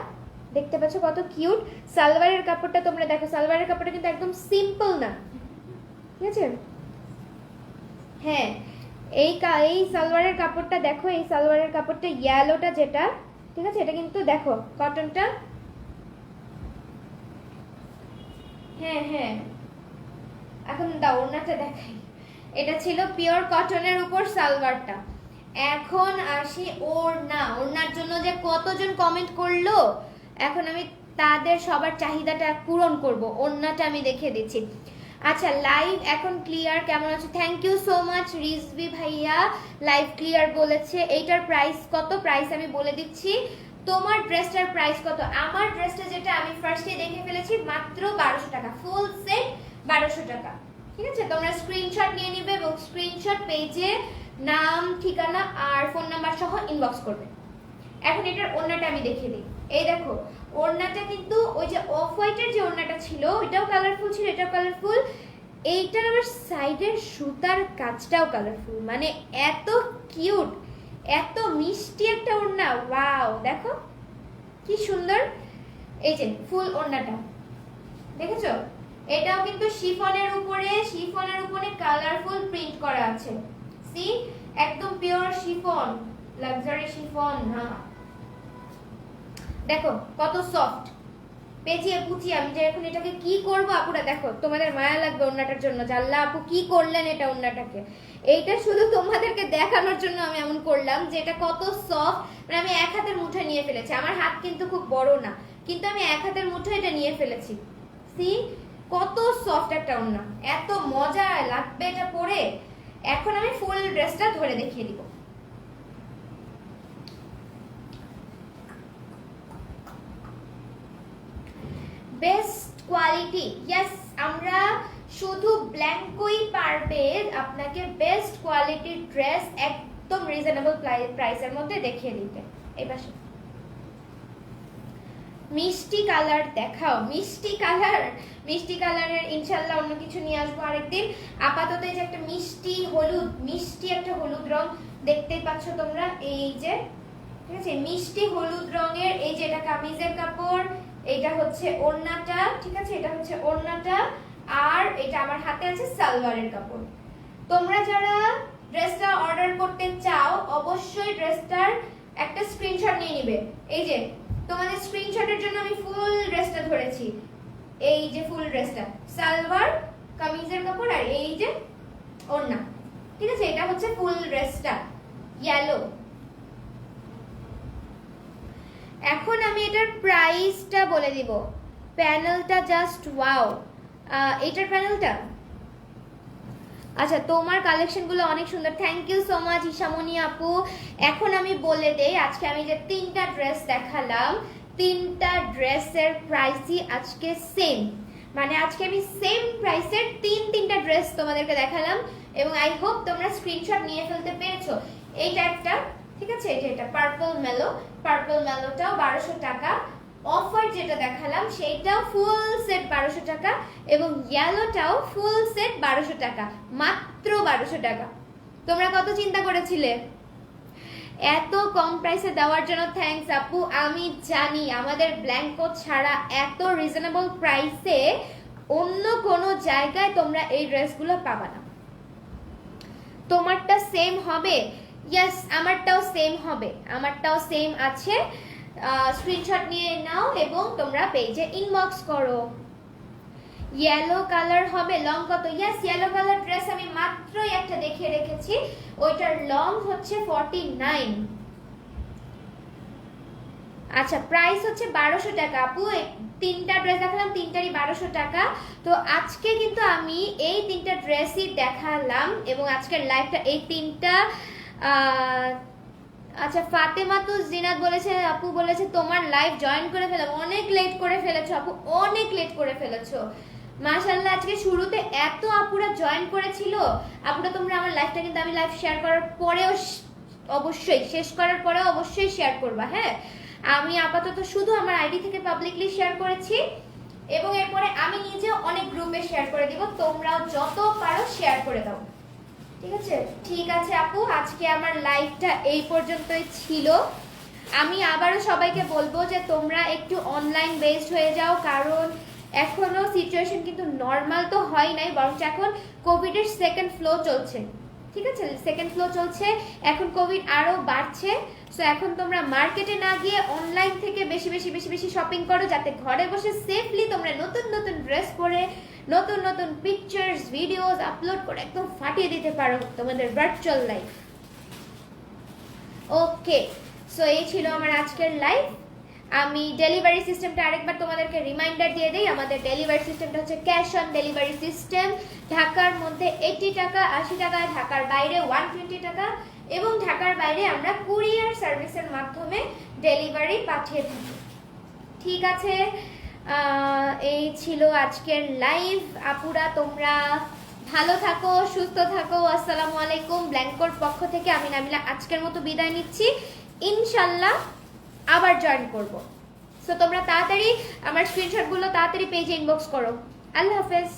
দেখতে পাচ্ছ কত কিউট। সালোয়ারের কাপড়টা তোমরা দেখো, সালোয়ারের কাপড়টা কিন্তু একদম সিম্পল না, ঠিক আছে? হ্যাঁ, এই সালোয়ারের কাপড়টা দেখো, এই সালোয়ারের কাপড়টা ইয়েলোটা যেটা, ঠিক আছে, এটা কিন্তু দেখো কটনটা। হ্যাঁ হ্যাঁ, এখন দাও ওড়নাটা দেখাই। এটা ছিল পিওর কটনের উপর সালোয়ারটা। এখন আসি ওড়নার জন্য যে কতজন কমেন্ট করলো, এখন আমি তাদের সবার চাহিদাটা পূরণ করব। ওড়নাটা আমি দেখিয়ে দিচ্ছি। আচ্ছা, লাইভ এখন ক্লিয়ার, কেমন আছো? Thank you so much Rizvi ভাইয়া, লাইভ ক্লিয়ার বলেছে। এইটার প্রাইস কত? প্রাইস আমি বলে দিচ্ছি। তোমার ড্রেসটার প্রাইস কত? আমার ড্রেসটা যেটা আমি ফার্স্টে দেখে ফেলেছি মাত্র 1200 টাকা, ফুল সেট 1200 টাকা, ঠিক আছে? তোমরা স্ক্রিনশট নিয়ে নিবে এবং স্ক্রিনশট পেজে নাম, ঠিকানা আর ফোন নাম্বার সহ ইনবক্স করবে। এখন এটার ওড়নাটা আমি দেখিয়ে দিই। এই দেখো ওড়নাটা কিন্তু ওই যে অফ হোয়াইটের যে ওড়নাটা ছিল ওইটাও কালারফুল ছিল, এটাও কালারফুল। এইটার আবার সাইডের সুতার কাজটাও কালারফুল, মানে এত কিউট, এত মিষ্টি একটা ওড়না। ওয়াও, দেখো কি সুন্দর। এই যে ফুল ওড়নাটা দেখেছো, এটাও কিন্তু শিফনের উপরে কালারফুল প্রিন্ট করা আছে। সি একদম পিওর শিফন, লাক্সারি শিফন। হ্যাঁ দেখো কত সফট, পেঁচিয়ে পুচিয়ে। আমি যে এখন এটাকে কি করব আপুরা, দেখো তোমাদের মায়া লাগবে ওন্নাটার জন্য, জাল্লা আপু কি করলেন এটা ওন্নাটাকে। এইটা শুধু তোমাদেরকে দেখানোর জন্য আমি এমন করলাম যে এটা কত সফট, মানে আমি এক হাতের মুঠোয় নিয়ে ফেলেছি। আমার হাত কিন্তু খুব বড় না, কিন্তু আমি এক হাতের মুঠোয় এটা নিয়ে ফেলেছি। সি কত সফট একটা ওন্না, এত মজা লাগবে এটা পরে। এখন আমি ফুল ড্রেসটা ধরে দেখিয়ে দিব। বেস্ট কোয়ালিটি, ইয়েস, আমরা শুধু ব্ল্যাঙ্কই পারবে আপনাকে বেস্ট কোয়ালিটির ড্রেস একদম রিজনেবল প্রাইসের মধ্যে দেখিয়ে দিতে। এই পাশে মিষ্টি কালার দেখাও, মিষ্টি কালারের ইনশাআল্লাহ অন্য কিছু নিয়ে আসবো আরেকদিন। আপাতত এই যে একটা মিষ্টি একটা হলুদ রং দেখতেই পাচ্ছ তোমরা, এই যে ঠিক আছে মিষ্টি হলুদ রঙের। এই যে এটা কামিজের কাপড়, এটা হচ্ছে ওড়নাটা, ঠিক আছে, এটা হচ্ছে ওড়নাটা, আর এটা আমার হাতে আছে সালোয়ারের কাপড়। তোমরা যারা ড্রেসটা অর্ডার করতে চাও অবশ্যই ড্রেসটার একটা স্ক্রিনশট নিয়ে নিবে। এই যে তোমাদের স্ক্রিনশটের জন্য আমি ফুল ড্রেসটা ধরেছি। এই যে ফুল ড্রেসটা, সালোয়ার, কামিজের কাপড় আর এই যে ওড়না, ঠিক আছে, এটা হচ্ছে ফুল ড্রেসটা ইয়েলো। এখন আমি এটার প্রাইসটা বলে দিব। প্যানেলটা জাস্ট ওয়াও, এটার প্যানেলটা। আচ্ছা, তোমার কালেকশনগুলো অনেক সুন্দর, থ্যাংক ইউ সো মাচ ঈশামণি আপু। এখন আমি বলে দেই, আজকে আমি যে তিনটা ড্রেস দেখালাম, তিনটা ড্রেসের প্রাইসই আজকে সেম, মানে আজকে আমি সেম প্রাইসের তিনটা ড্রেস তোমাদেরকে দেখালাম এবং আই হোপ তোমরা স্ক্রিনশট নিয়ে ফেলতে পেরেছো। এইটা একটা, ঠিক আছে, এটা পার্পল মেলোটাও 1200 টাকা। অফ হোয়াইট যেটা দেখালাম সেইটাও ফুল সেট 1200 টাকা এবং ইয়েলোটাও ফুল সেট 1200 টাকা, মাত্র 1200 টাকা। তোমরা কত চিন্তা করেছিলে? এত কম প্রাইসে দেওয়ার জন্য থ্যাঙ্কস আপু। আমি জানি আমাদের ব্ল্যাঙ্কো ছাড়া এত রিজনেবল প্রাইসে অন্য কোনো জায়গায় তোমরা এই ড্রেসগুলো পাবা না। তোমারটা সেম হবে? ইয়েস, আমারটাও সেম হবে, আমারটাও সেম আছে। স্ক্রিনশট নিয়ে নাও এবং তোমরা পেজে ইনবক্স করো। ইয়েলো কালার হবে, লং কত? ইয়েস, ইয়েলো কালার ড্রেস আমি মাত্রই একটা দেখিয়ে রেখেছি, ওইটার লং হচ্ছে 49। আচ্ছা, প্রাইস হচ্ছে 1200 টাকা আপু। তিনটা ড্রেস দেখালাম, তিনটারই 1200 টাকা। তো আজকে কিন্তু আমি এই তিনটা ড্রেসই দেখালাম এবং আজকের লাইভটা এই তিনটা। আচ্ছা, ফাতেমা তো জিনাত বলেছে, আপু বলেছে তোমার লাইভ জয়েন করে ফেলাম। অনেক লেট করে ফেলেছো আপু, অনেক লেট করে ফেলেছো। মাশাআল্লাহ, আজকে শুরুতে এত আপুরা জয়েন করেছিল। আপুরা তোমরা আমার লাইভটা কিন্তু আমি লাইভ শেয়ার করার পরেও অবশ্যই, শেষ করার পরেও অবশ্যই শেয়ার করবা। হ্যাঁ, আমি আপাতত শুধু আমার আইডি থেকে পাবলিকলি শেয়ার করেছি এবং এরপরে আমি নিজেও অনেক গ্রুপে শেয়ার করে দিব। তোমরাও যত পারো শেয়ার করে দাও, ঠিক আছে? ঠিক আছে আপু, আজকে আমার লাইভটা এই পর্যন্তই ছিল। আমি আবারও সবাইকে বলবো যে তোমরা একটু অনলাইন বেসড হয়ে যাও, কারণ এখনো সিচুয়েশন কিন্তু নর্মাল তো হয় নাই, বরং এখন কোভিডের সেকেন্ড ফ্লো চলছে। ঠিক আছে, সেকেন্ড ফ্লো চলছে, এখন কোভিড আরো বাড়ছে। সো এখন তোমরা মার্কেটে না গিয়ে অনলাইন থেকে বেশি বেশি বেশি বেশি শপিং করো, যাতে ঘরে বসে সেফলি তোমরা নতুন নতুন ড্রেস পরে নতুন নতুন পিকচার্স ভিডিওস আপলোড করে একদম ফাটিয়ে দিতে পারো তোমাদের ভার্চুয়াল লাইফ। ওকে, সো এই ছিল আমার আজকের লাইভ। আমি ডেলিভারি সিস্টেমটা আরেকবার তোমাদেরকে রিমাইন্ডার দিয়ে দিই। আমাদের ডেলিভারি সিস্টেমটা হচ্ছে ক্যাশ অন ডেলিভারি সিস্টেম। ঢাকার মধ্যে 80 টাকা, 80 টাকা, ঢাকার বাইরে 120 টাকা এবং ঢাকার বাইরে আমরা কুরিয়ার সার্ভিসের মাধ্যমে ডেলিভারি পাঠিয়ে থাকি। ঠিক আছে, এই ছিল আজকের লাইভ। আপুরা তোমরা ভালো থাকো, সুস্থ থাকো। আসসালামু আলাইকুম। ব্ল্যাঙ্কোর পক্ষ থেকে আমি নাবিলা আজকের মতো বিদায় নিচ্ছি। ইনশাল্লাহ আবার জয়েন করব। সো তোমরা তাড়াতাড়ি আমার স্ক্রিনশটগুলো তাড়াতাড়ি পেজে ইনবক্স করো। আল্লাহ হাফেজ।